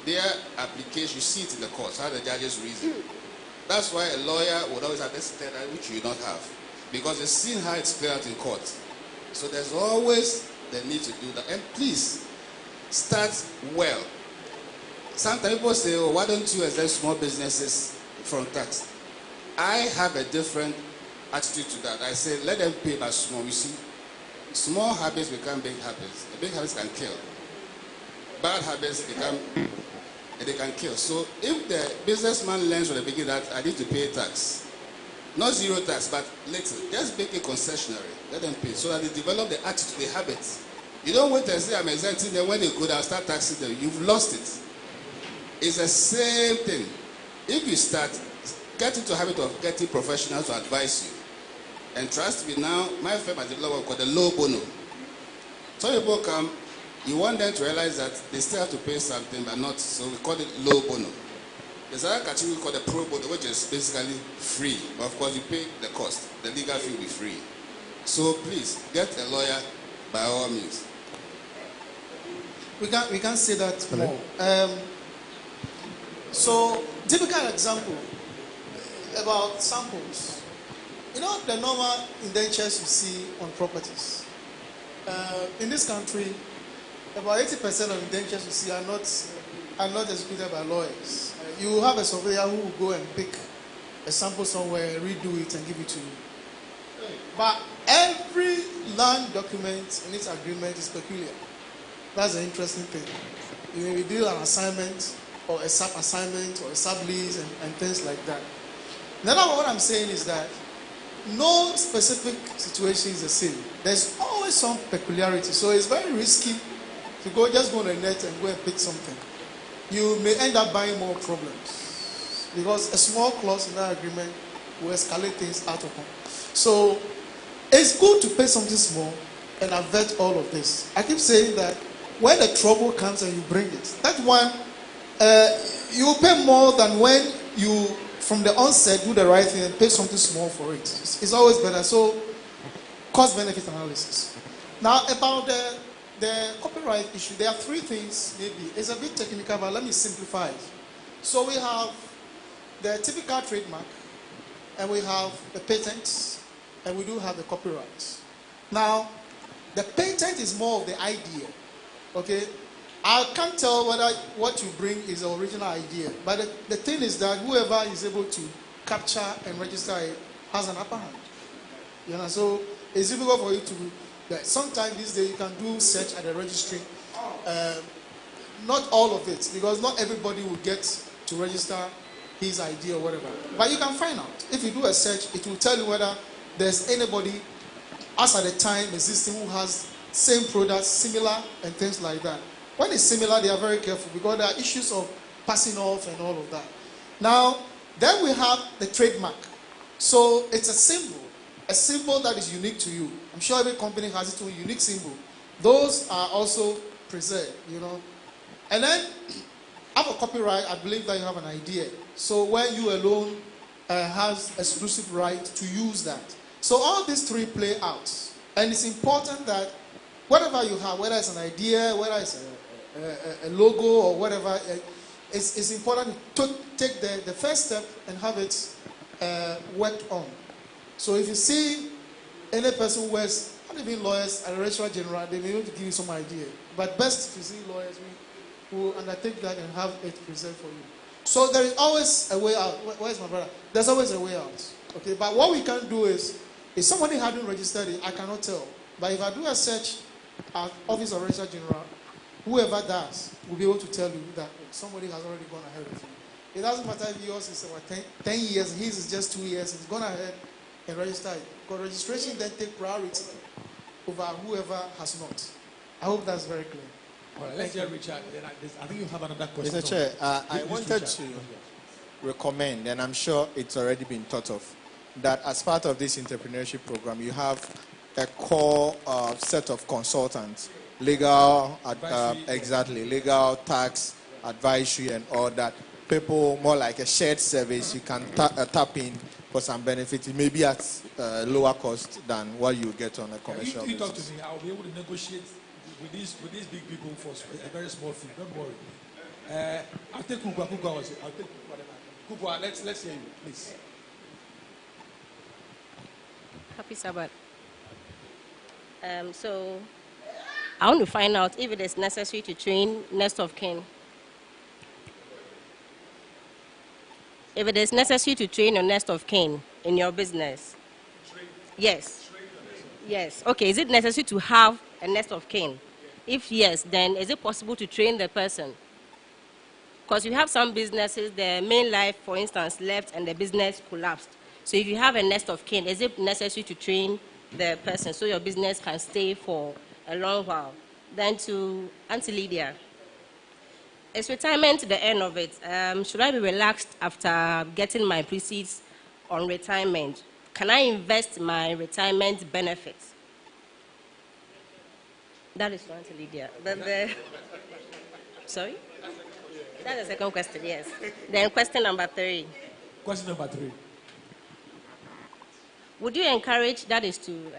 their application, you see it in the courts, how the judges reason. That's why a lawyer would always have this third eye, which you do not have, because they've seen how it's played out in court. So there's always the need to do that. And please, start well. Sometimes people say, oh, why don't you exempt small businesses from tax? I have a different attitude to that. I say, let them pay by small. You see, small habits become big habits. The big habits can kill. Bad habits they can kill. So if the businessman learns from the beginning that I need to pay tax, not zero tax, but little, just make it concessionary. Let them pay so that they develop the attitude, the habits. You don't wait and say, I'm exempting them. When they go down, start taxing them. You've lost it. It's the same thing. If you start, get into the habit of getting professionals to advise you. And trust me now, my firm has developed what called the low bono. Some people come, you want them to realize that they still have to pay something, but not, so we call it low bono. There's another category called the pro bono, which is basically free. But of course, you pay the cost. The legal fee will be free. So please, get a lawyer by all means. We can't say that more. So, typical example about samples. You know the normal indentures you see on properties. In this country, about 80% of indentures you see are not executed by lawyers. you have a surveyor who will go and pick a sample somewhere, redo it, and give it to you. But every land document in its agreement is peculiar. That's an interesting thing. You may deal an assignment, or a sub-assignment, or a sub-lease, and things like that. Now, what I'm saying is that no specific situation is the same. There's always some peculiarity. So it's very risky to just go on the net and go and pick something. You may end up buying more problems because a small clause in that agreement will escalate things out of hand. So it's good to pay something small and avert all of this. I keep saying that when the trouble comes and you bring it, that one, you pay more than when you, from the onset, do the right thing and pay something small for it. It's always better. So, cost-benefit analysis. Now, about the copyright issue, there are three things, maybe. It's a bit technical, but let me simplify it. So we have the typical trademark, and we have the patent, and we do have the copyright. Now, the patent is more of the idea, okay? I can't tell whether what you bring is the original idea, but the thing is that whoever is able to capture and register it has an upper hand. You know, so it's difficult for you to do that. Sometimes these days you can do search at the registry. Not all of it, because not everybody will get to register his idea or whatever. But you can find out. If you do a search, it will tell you whether there's anybody as at the time existing who has same products, similar, and things like that. When it's similar, they are very careful because there are issues of passing off and all of that. Now, then we have the trademark. So it's a symbol that is unique to you. I'm sure every company has its own unique symbol. Those are also preserved, you know. And then, have a copyright, I believe that you have an idea. So where you alone has exclusive right to use that. So all these three play out. And it's important that whatever you have, whether it's an idea, whether it's a logo or whatever, it's important to take the first step and have it worked on. So if you see any person who works, not even lawyers, at a registrar general, they may be able to give you some idea. But best to see lawyers who will undertake that and have it preserved for you. So there is always a way out. Where's my brother? There's always a way out. Okay, but what we can do is, if somebody hadn't registered it, I cannot tell. But if I do a search at Office of Registrar General, whoever does will be able to tell you that somebody has already gone ahead with you. It doesn't matter if yours is about 10 years, his is just 2 years, he's gone ahead and registered it. Because registration then takes priority over whoever has not. I hope that's very clear. All right, let's hear Richard. Then I think you have another question. Mr. Chair, I wanted to recommend, and I'm sure it's already been thought of, that as part of this entrepreneurship program, you have a core set of consultants, legal, legal, tax, advisory, and all that. People, more like a shared service, you can tap in for some benefit. It may be at lower cost than what you get on a commercial basis. You talk basis. to me, I'll be able to negotiate with these big people for a very small fee. Don't worry. I'll take Kukwa. I'll take Kukwa. Let's hear you, please. Happy Sabbath. So I want to find out if it is necessary to train next of kin. If it is necessary to train your next of kin in your business. Yes. Yes. Okay. Is it necessary to have a next of kin? If yes, then is it possible to train the person? Because you have some businesses, the main life, for instance, left and the business collapsed. So if you have a next of kin, is it necessary to train the person so your business can stay for a long while? Then to Auntie Lydia, is retirement the end of it? Should I be relaxed after getting my proceeds on retirement? Can I invest my retirement benefits? That is for Auntie Lydia. Sorry? That's the second question, yes. Then question number 3. Question number 3. Would you encourage, that is to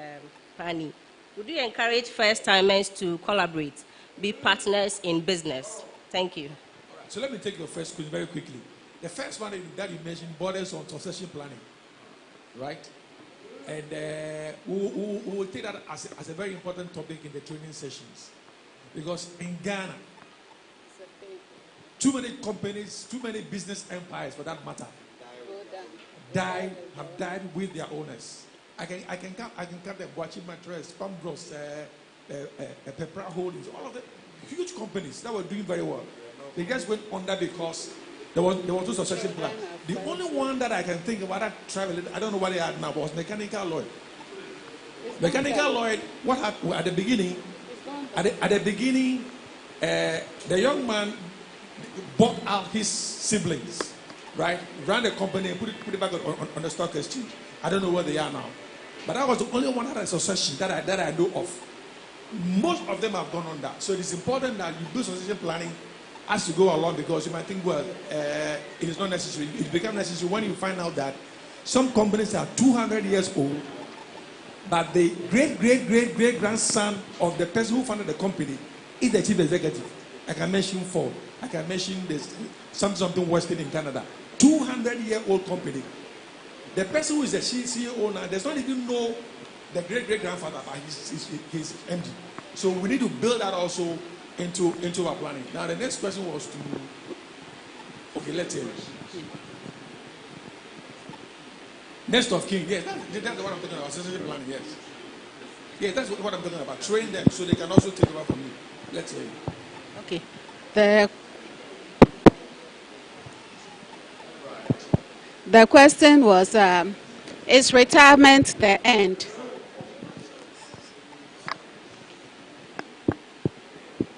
Pani, would you encourage first-timers to collaborate, be partners in business? Thank you. All right, so let me take your first question very quickly. The first one that you mentioned borders on succession planning, right? And we will take that as a very important topic in the training sessions. Because in Ghana, too many companies, too many business empires for that matter, have died with their owners. I can count the Boachi Mattress, Palm Bros, Pepper Holdings, all of the huge companies that were doing very well. They just went under because there was no succession plan. The only one that I can think about that traveling, I don't know what they had now, was Mechanical Lloyd. Mechanical Lloyd, what happened at the beginning? At the beginning, the young man bought out his siblings, right? Ran the company and put it back on the stock exchange. I don't know where they are now. But that was the only one that had a succession that I know of. Most of them have gone on that. So it is important that you do succession planning as you go along, because you might think, well, it is not necessary. It becomes necessary when you find out that some companies are 200 years old, but the great-great-great-great-grandson of the person who founded the company is the chief executive. I can mention Ford. I can mention this something Western in Canada. 200-year-old company. The person who is the CEO now does not even know the great-great-grandfather, but he's MD. So we need to build that also into our planning. Now the next question was to, okay, let's hear it. Nest of king, yes, that's what I'm talking about. Succession planning, yes. Yeah, that's what I'm talking about. Train them so they can also take over from you. Let's hear it. Okay. The question was, is retirement the end?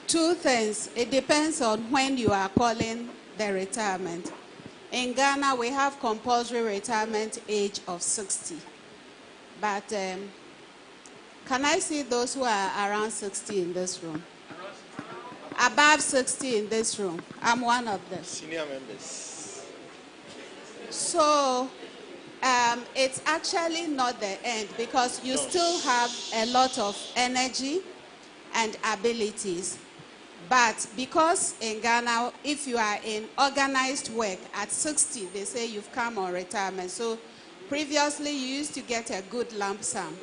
Two things. It depends on when you are calling the retirement. In Ghana, we have compulsory retirement age of 60. But can I see those who are around 60 in this room? Above 60 in this room. I'm one of them. Senior members. So it's actually not the end, because you still have a lot of energy and abilities. But because in Ghana, if you are in organized work at 60, they say you've come on retirement. So previously you used to get a good lump sum.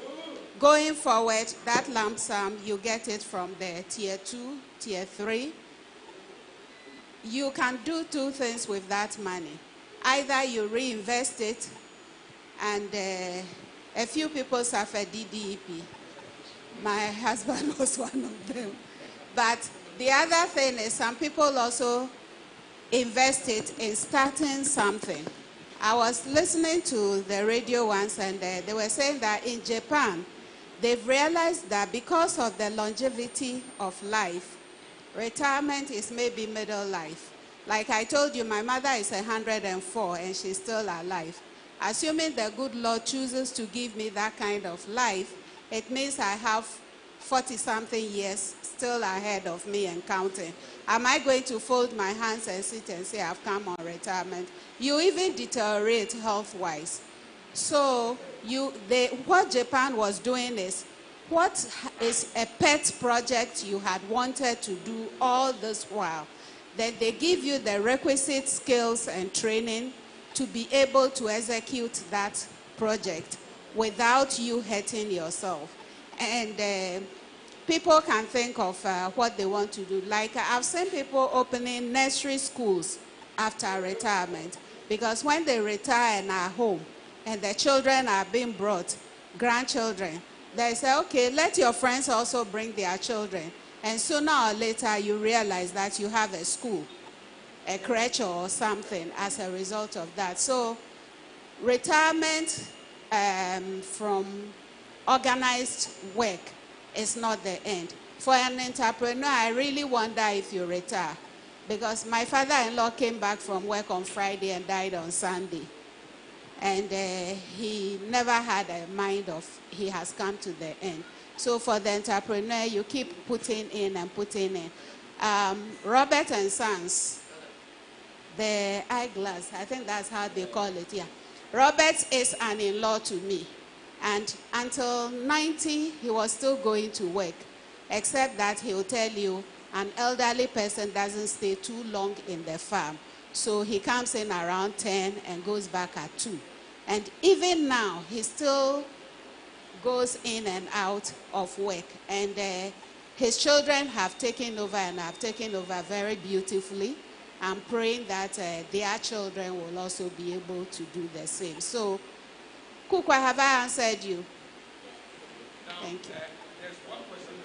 Going forward, that lump sum, you get it from the tier 2, tier 3. You can do two things with that money. Either you reinvest it, and a few people suffer DDEP. My husband was one of them. But the other thing is some people also invest it in starting something. I was listening to the radio once, and they were saying that in Japan, they've realized that because of the longevity of life, retirement is maybe middle life. Like I told you, my mother is 104 and she's still alive. Assuming the good Lord chooses to give me that kind of life, it means I have 40-something years still ahead of me and counting. Am I going to fold my hands and sit and say I've come on retirement? You even deteriorate health-wise. So what Japan was doing is, what is a pet project you had wanted to do all this while? Then they give you the requisite skills and training to be able to execute that project without you hurting yourself. And people can think of what they want to do. Like I've seen people opening nursery schools after retirement, because when they retire and are home and the children are being brought, grandchildren, they say, okay, let your friends also bring their children. And sooner or later, you realize that you have a school, a crèche or something as a result of that. So retirement from organized work is not the end. For an entrepreneur, I really wonder if you retire, because my father-in-law came back from work on Friday and died on Sunday. And he never had a mind of he has come to the end. So for the entrepreneur, you keep putting in and putting in. Robert and Sons, the eyeglass, I think that's how they call it, yeah. Robert is an in-law to me. And until 90, he was still going to work, except that he'll tell you an elderly person doesn't stay too long in the farm. So he comes in around 10 and goes back at 2. And even now, he still goes in and out of work. And his children have taken over and have taken over very beautifully. I'm praying that their children will also be able to do the same. So, Kukwa, have I answered you? Thank you. There's one question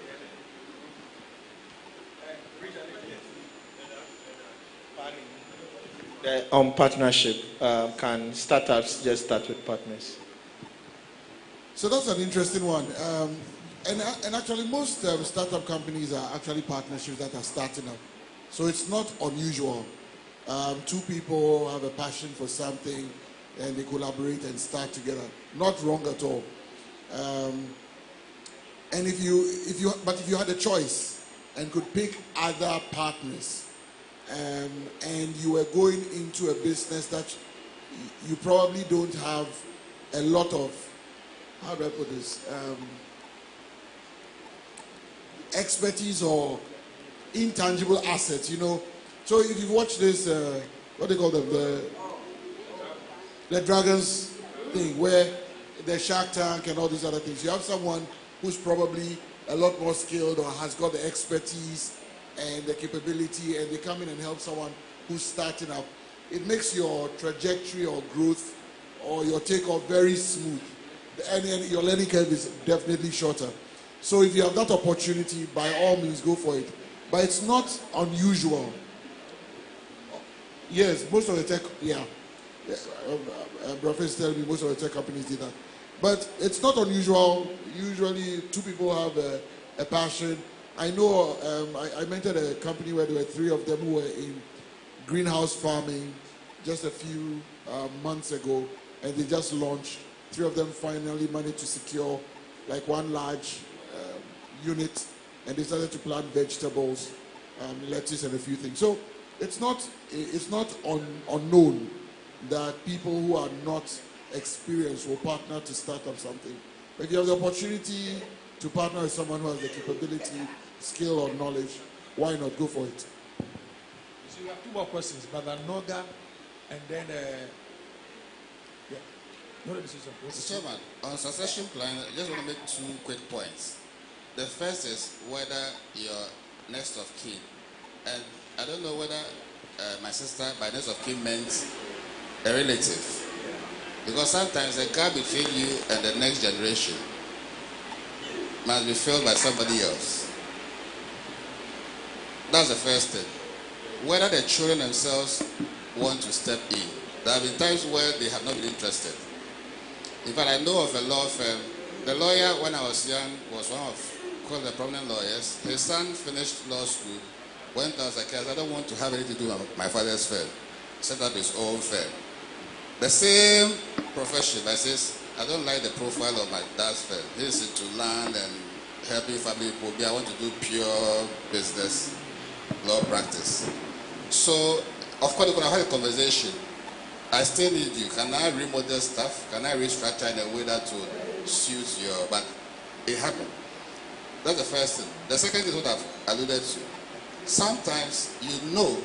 here. On partnership, can startups just start with partners? So that's an interesting one. And actually, most startup companies are actually partnerships that are starting up. So it's not unusual. Two people have a passion for something and they collaborate and start together. Not wrong at all. And if you had a choice and could pick other partners, and you were going into a business that you probably don't have a lot of, how do I put this, expertise or intangible assets, you know. So if you watch this, what they call them, the Dragons thing, where the Shark Tank and all these other things, you have someone who's probably a lot more skilled or has got the expertise and the capability, and they come in and help someone who's starting up. It makes your trajectory or growth or your takeoff very smooth, and your learning curve is definitely shorter. So if you have that opportunity, by all means, go for it. But it's not unusual. Yes, most of the tech, Professor telling me most of the tech companies did that. But it's not unusual. Usually, two people have a passion. I know I mentored a company where there were three of them who were in greenhouse farming just a few months ago, and they just launched. Three of them finally managed to secure like one large unit, and they started to plant vegetables, lettuce, and a few things. So it's not unknown that people who are not experienced will partner to start up something. But if you have the opportunity to partner with someone who has the capability, skill, or knowledge, why not go for it? So you have two more questions, Brother Noga, and then Mr. Chairman, on succession plan, I just want to make two quick points. The first is whether your next of kin, and I don't know whether my sister by next of kin meant a relative, because sometimes the gap between you and the next generation must be filled by somebody else. That's the first thing. Whether the children themselves want to step in. There have been times where they have not been interested. In fact, I know of a law firm. The lawyer, when I was young, was one of the prominent lawyers. His son finished law school, went out as a case. I don't want to have anything to do with my father's firm. Set up his own firm. The same profession, but says, I don't like the profile of my dad's firm. He's into land and helping family people. I want to do pure business law practice. So, of course, we're going to have a conversation. I still need you. Can I remodel stuff? Can I restructure in a way that would suit your... But it happened. That's the first thing. The second is what I've alluded to. Sometimes you know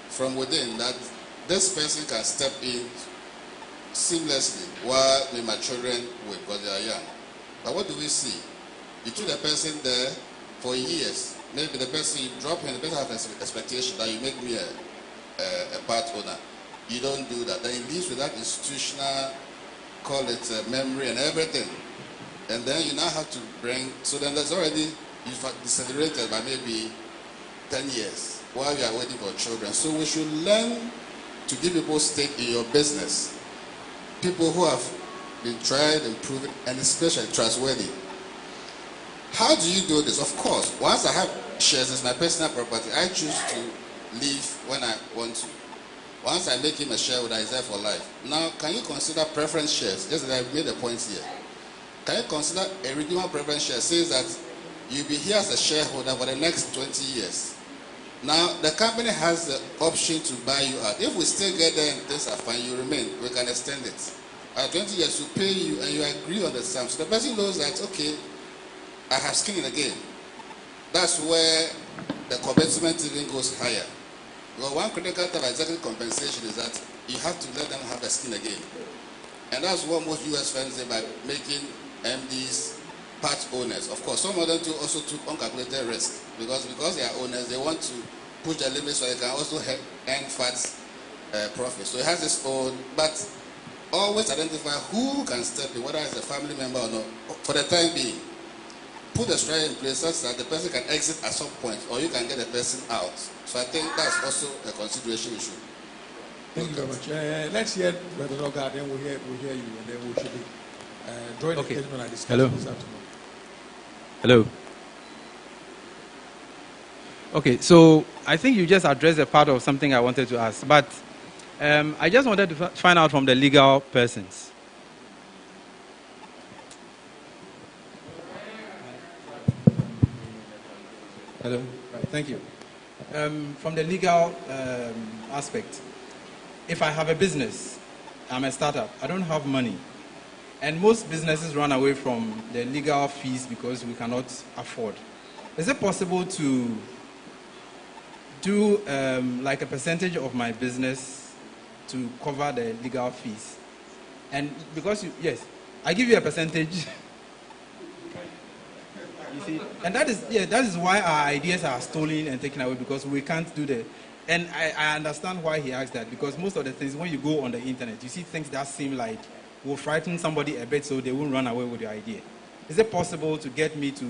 from within that this person can step in seamlessly while my children wait because they are young. But what do we see? You took the person there for years. Maybe the person, you drop him, the person has an expectation that you make me a part owner. You don't do that. Then he leaves with that institutional, call it memory and everything. And then you now have to bring, so then there's already, you've decelerated by maybe 10 years while you are waiting for children. So we should learn to give people stake in your business. People who have been tried and proven, and especially trustworthy. How do you do this? Of course, once I have shares as my personal property, I choose to leave when I want to. Once I make him a shareholder, he's there for life. Now, can you consider preference shares? Just that I've made a point here. Can you consider a redeemable preference share? Says that you'll be here as a shareholder for the next 20 years. Now, the company has the option to buy you out. If we still get there and things are fine, you remain. We can extend it. At 20 years, we pay you and you agree on the sum. So the person knows that, okay, I have skin in the game. That's where the commitment even goes higher. Well, one critical type of executive compensation is that you have to let them have the skin again. And that's what most US firms say by making MDs part owners. Of course, some of them too also took uncalculated risk because they are owners, they want to push the limit so it can also earn fat profit. So it has its own, but always identify who can step in, whether it's a family member or not. For the time being, put a strategy in place such that the person can exit at some point, or you can get the person out. So I think that's also a consideration issue. Thank you very much. Let's hear Brother Noga, then we'll hear you, and then we should be drawing the engagement and discussion this afternoon. Hello. Okay, so I think you just addressed a part of something I wanted to ask, but I just wanted to find out from the legal persons. Hello. Right, thank you. From the legal aspect, if I have a business, I'm a startup, I don't have money, and most businesses run away from the legal fees because we cannot afford. Is it possible to do like a percentage of my business to cover the legal fees? And because yes, I give you a percentage. You see, and that is why our ideas are stolen and taken away, because we can't do that. And I understand why he asked that, because most of the things, when you go on the internet, you see things that seem like will frighten somebody a bit so they won't run away with your idea. Is it possible to get me to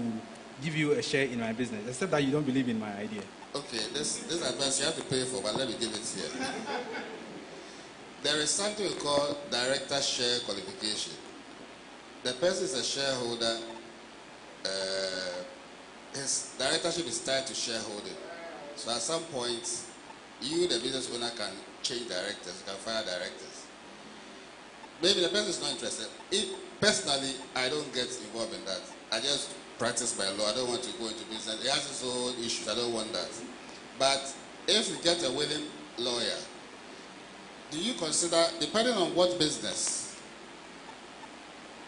give you a share in my business, except that you don't believe in my idea? Okay, this advice you have to pay for, but let me give it here. There is something we call director share qualification. The person is a shareholder. His directorship is tied to shareholding. So at some point, you, the business owner, can change directors, you can fire directors. Maybe the person is not interested. Personally, I don't get involved in that. I just practice my law. I don't want to go into business. It has its own issues. I don't want that. But if you get a willing lawyer, do you consider, depending on what business,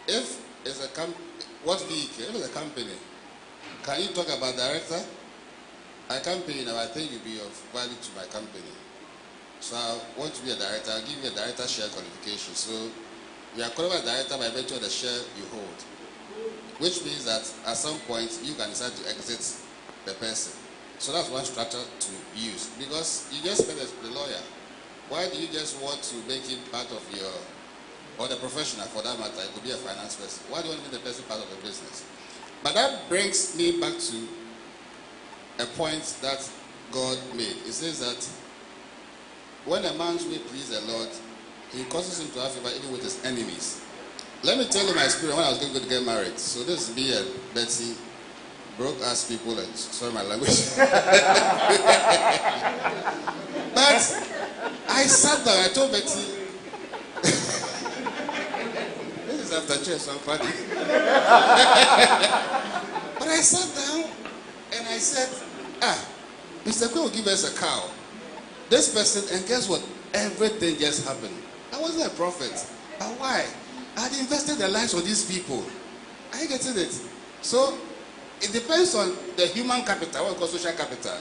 if it's a company, what vehicle, if it's a company, can you talk about director? I can't pay you now. I think you'll be of value to my company. So I want to be a director. I'll give you a director share qualification. So you are qualified director by virtue of the share you hold, which means that at some point you can decide to exit the person. So that's one structure to use, because you just met the lawyer. Why do you just want to make him part of your, or the professional for that matter? It could be a finance person. Why do you want to make the person part of the business? But that brings me back to a point that God made. It says that when a man's way please the Lord, he causes him to have favor even with his enemies. Let me tell you my experience when I was going to get married. So this is me and Betsy, broke ass people, and sorry my language. But I sat down, I told Betty, this is after church, so I'm funny. But I sat down and I said, Mr. Quinn will give us a cow. This person, and guess what? Everything just happened. I wasn't a prophet. But why? I had invested the lives of these people. Are you getting it? So, it depends on the human capital, what we call social capital.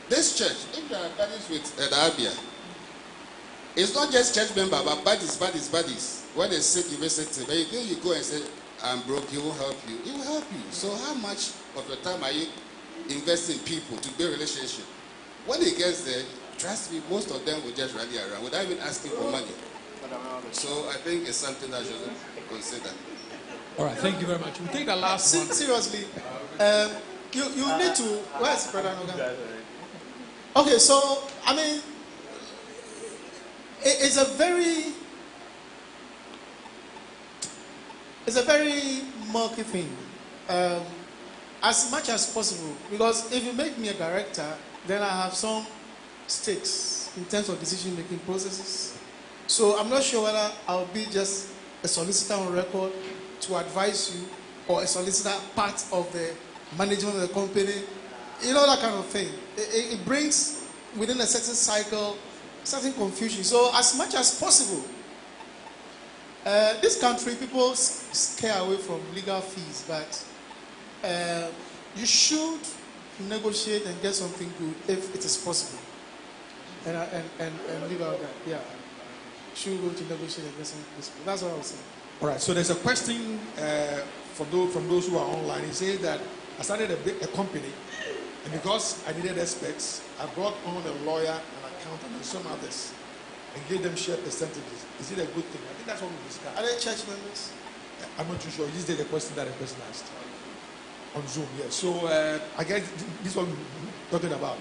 This church, if you are buddies with the Abia, it's not just church member, but buddies. When they sick, you visit him. But then you go and say, I'm broke, he will help you. He will help you. So how much of your time are you investing in people to build relationship? When he gets there, trust me, most of them will just rally around without even asking for money. So I think it's something that you should consider. All right, thank you very much. We'll take the last one. Seriously, you need to. Where's Brother Noga? Okay, so I mean, it's a very murky thing. As much as possible, because if you make me a director, then I have some stakes in terms of decision-making processes. So I'm not sure whether I'll be just a solicitor on record to advise you, or a solicitor part of the management of the company, you know, that kind of thing. It brings within a certain cycle certain confusion. So as much as possible, this country, people scare away from legal fees, but you should negotiate and get something good if it is possible. And leave out that, yeah. Should go to negotiate and get something possible. That's what I was saying. All right, so there's a question from those who are online. It says that I started a company And because I needed experts, I brought on a lawyer, an accountant, and some others, and gave them share percentages. Is it a good thing? I think that's what we discussed. Are they church members? I'm not too sure. This is the question that the person asked on Zoom. Yes. So I guess this is what we're talking about.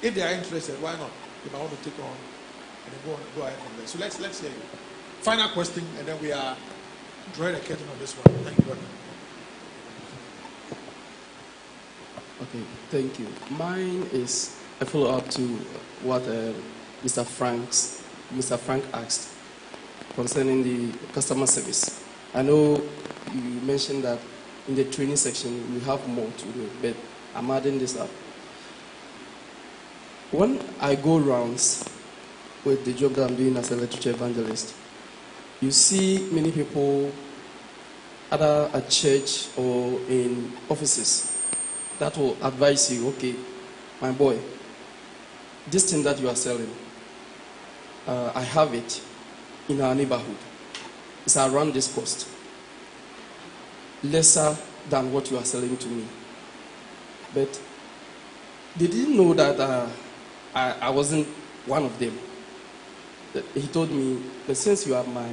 If they are interested, why not? If I want to take on and then go ahead from there. So let's hear you. Final question, and then we are drawing a curtain on this one. Thank you very much. Okay, thank you. Mine is a follow-up to what Mr. Frank asked concerning the customer service. I know you mentioned that in the training section we have more to do, but I'm adding this up. When I go rounds with the job that I'm doing as a literature evangelist, you see many people either at church or in offices that will advise you, okay, my boy, this thing that you are selling, I have it in our neighborhood. It's around this cost, lesser than what you are selling to me. But they didn't know that I wasn't one of them. He told me, but since you are my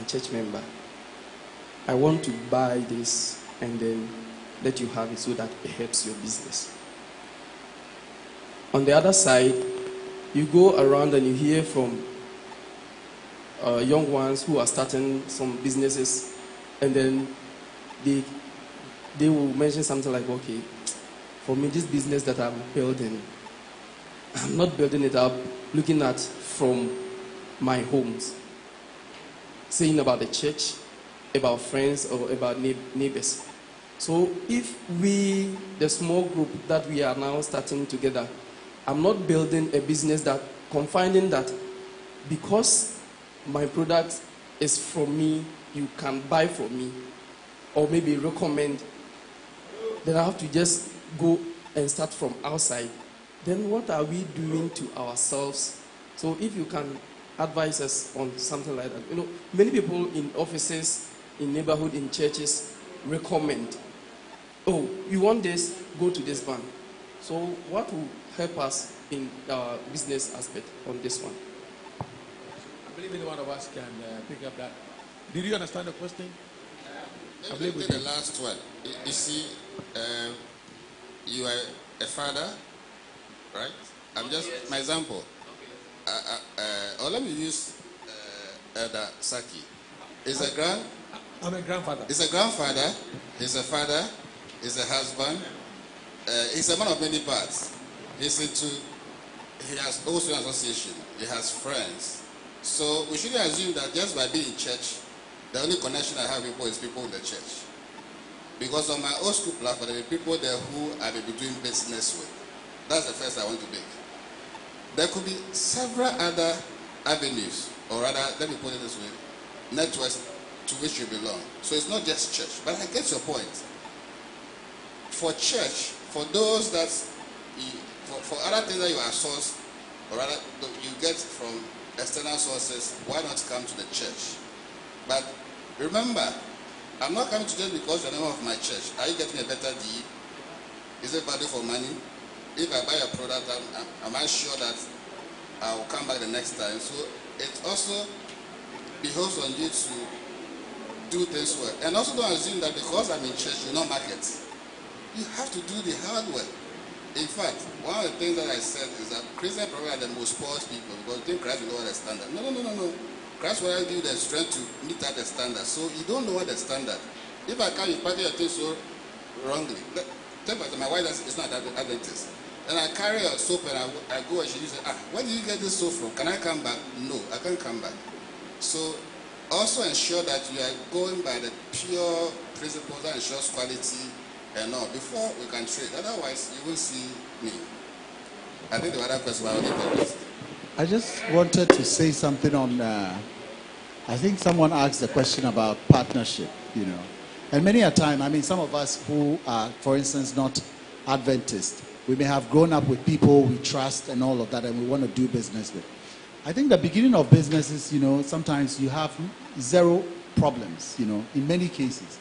church member, I want to buy this and then let you have it so that it helps your business. On the other side, you go around and you hear from young ones who are starting some businesses, and then they will mention something like, okay, for me, this business that I'm building, I'm not building it up looking at from my homes, saying about the church, about friends, or about neighbors. So if we, the small group that we are now starting together, I'm not building a business that confining that because my product is from me, you can buy from me, or maybe recommend, then I have to just go and start from outside. Then what are we doing to ourselves? So if you can advise us on something like that. You know, many people in offices, in neighborhood, in churches recommend, oh, you want this, go to this bank. So what will help us in our business aspect on this one? I believe any one of us can pick up that. Did you understand the question? I believe we did the last one. You see, you are a father, right? I'm just, my example. Or let me use Elder Saki. I'm a grandfather. He's a grandfather, he's a father, he's a husband, he's a man of many parts. He has also an association, he has friends. So we shouldn't assume that just by being in church, the only connection I have with people is people in the church. Because on my old school platform, there are people there who I will be doing business with. That's the first I want to make. There could be several other avenues, or rather, let me put it this way, networks to which you belong. So it's not just church, but I get your point. For church, for those that, for other things that you are sourced, or rather you get from external sources, why not come to the church? But remember, I'm not coming to church because you're a member of my church. Are you getting a better deal? Is it value for money? If I buy a product, am I sure that I will come back the next time? So it also behoves on you to do things well. And also don't assume that because I'm in church, you know market. You have to do the hard work. In fact, one of the things that I said is that Christians probably are the most spoiled people because they think Christ will know what the standard. No. Christ will give you the strength to meet that the standard. So you don't know what the standard. If I come, you package your things so wrongly. My wife is not Adventist. And I carry a soap and I go and she says, where did you get this soap from? Can I come back? No, I can't come back. So also ensure that you are going by the pure principles that ensures quality and all before we can trade. Otherwise, you will see me. I think the other question I will leave the rest. I just wanted to say something on, I think someone asked a question about partnership, you know. And many a time, I mean, some of us who are, for instance, not Adventist, we may have grown up with people we trust and all of that, and we want to do business with. I think the beginning of businesses, you know, sometimes you have zero problems, you know, in many cases,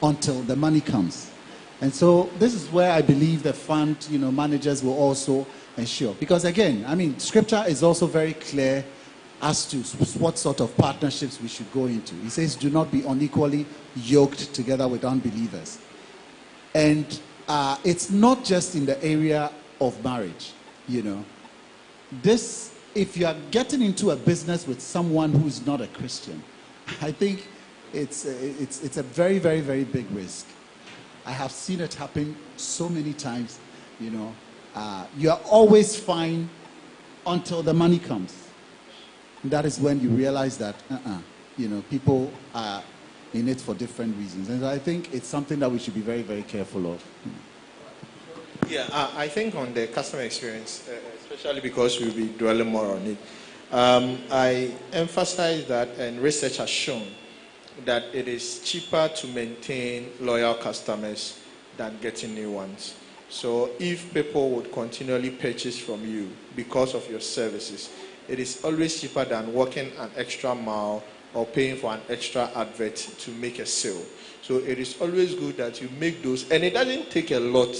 until the money comes. And so this is where I believe the fund, managers will also ensure. Because again, I mean, scripture is also very clear as to what sort of partnerships we should go into. He says, do not be unequally yoked together with unbelievers. And it's not just in the area of marriage, This, if you are getting into a business with someone who is not a Christian, I think it's a very, very, very big risk. I have seen it happen so many times, You are always fine until the money comes. That is when you realize that, people are in it for different reasons. And I think it's something that we should be very, very careful of. Yeah, I think on the customer experience, especially because we'll be dwelling more on it, I emphasize that, and research has shown that it is cheaper to maintain loyal customers than getting new ones. So if people would continually purchase from you because of your services, it is always cheaper than working an extra mile or paying for an extra advert to make a sale. So it is always good that you make those, and it doesn't take a lot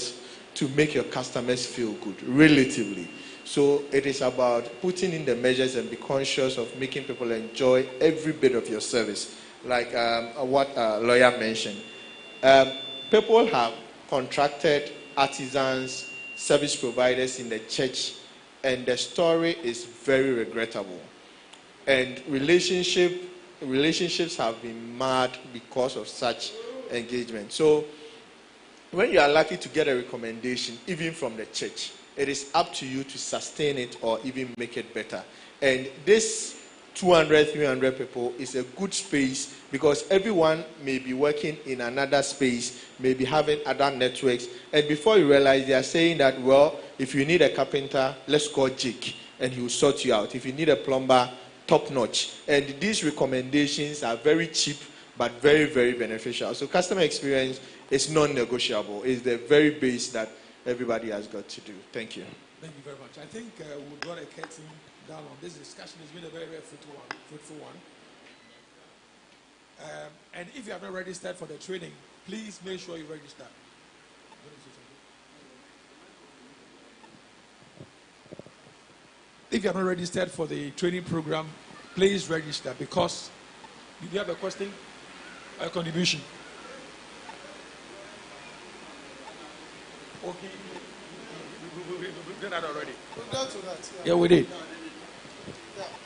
to make your customers feel good, relatively. So it is about putting in the measures and be conscious of making people enjoy every bit of your service. Like what a lawyer mentioned. People have contracted artisans, service providers in the church, and the story is very regrettable. And relationships have been marred because of such engagement. So when you are lucky to get a recommendation, even from the church, it is up to you to sustain it or even make it better. And this 200, 300 people is a good space because everyone may be working in another space, may be having other networks. And before you realize, they are saying that, well, if you need a carpenter, let's call Jake and he will sort you out. If you need a plumber, top notch. And these recommendations are very cheap but very, very beneficial. So customer experience is non-negotiable. It's the very base that everybody has got to do. Thank you. Thank you very much. I think we'll draw a curtain down on this discussion. It's been a very, very fruitful one. And if you have not registered for the training, please make sure you register. If you have not registered for the training program, please register because did you have a question? A contribution? Okay. We've done that already. We've done to that. Yeah, we did.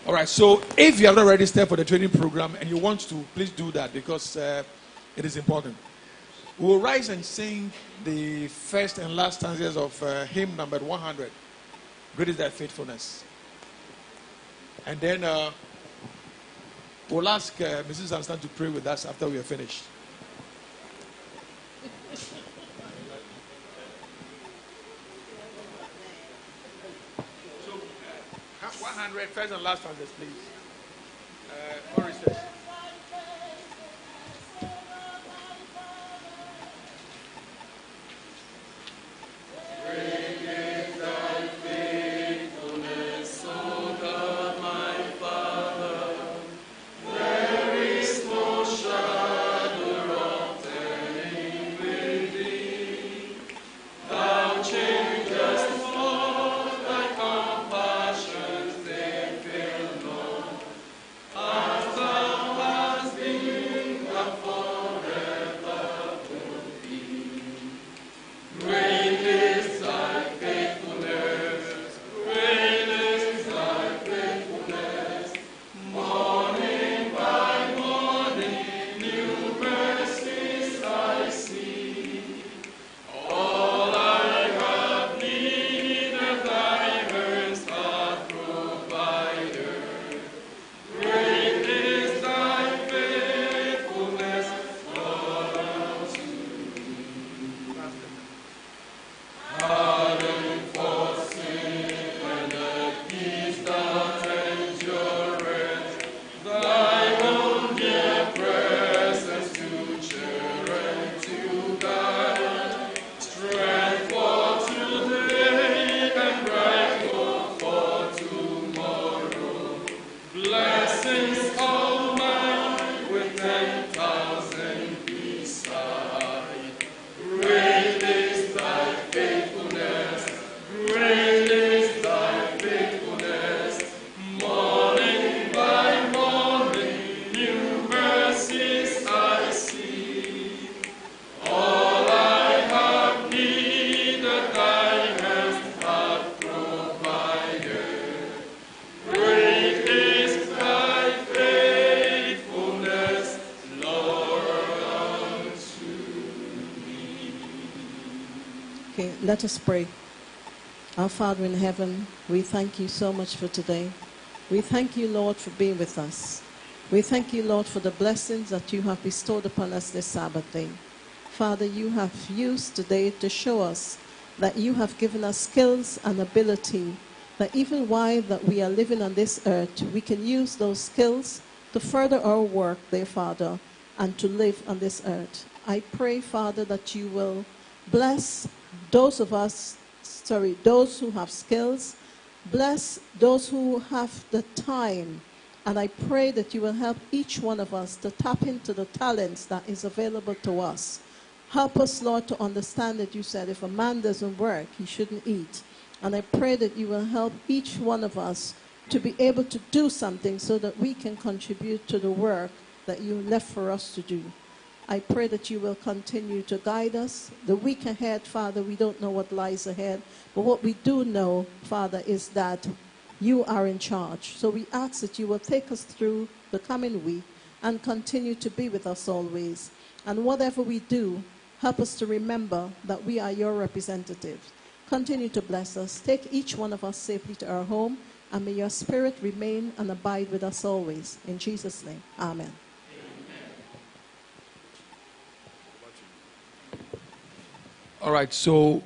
All right. So if you have not registered for the training program and you want to, please do that because it is important. We will rise and sing the first and last stanzas of hymn number 100. Great is thy faithfulness. And then we'll ask Mrs. Anstan to pray with us after we are finished. So, 100, first and last stanzas, please. Choristers. After Okay, let us pray. Our Father in heaven, we thank you so much for today. We thank you, Lord, for being with us. We thank you, Lord, for the blessings that you have bestowed upon us this Sabbath day. Father, you have used today to show us that you have given us skills and ability, that even while that we are living on this earth, we can use those skills to further our work, dear Father, and to live on this earth. I pray, Father, that you will bless those of us, those who have skills, bless those who have the time, and I pray that you will help each one of us to tap into the talents that is available to us. Help us, Lord, to understand that you said if a man doesn't work, he shouldn't eat. And I pray that you will help each one of us to be able to do something so that we can contribute to the work that you left for us to do. I pray that you will continue to guide us. The week ahead, Father, we don't know what lies ahead. But what we do know, Father, is that you are in charge. So we ask that you will take us through the coming week and continue to be with us always. And whatever we do, help us to remember that we are your representatives. Continue to bless us. Take each one of us safely to our home. And may your spirit remain and abide with us always. In Jesus' name, amen. All right, so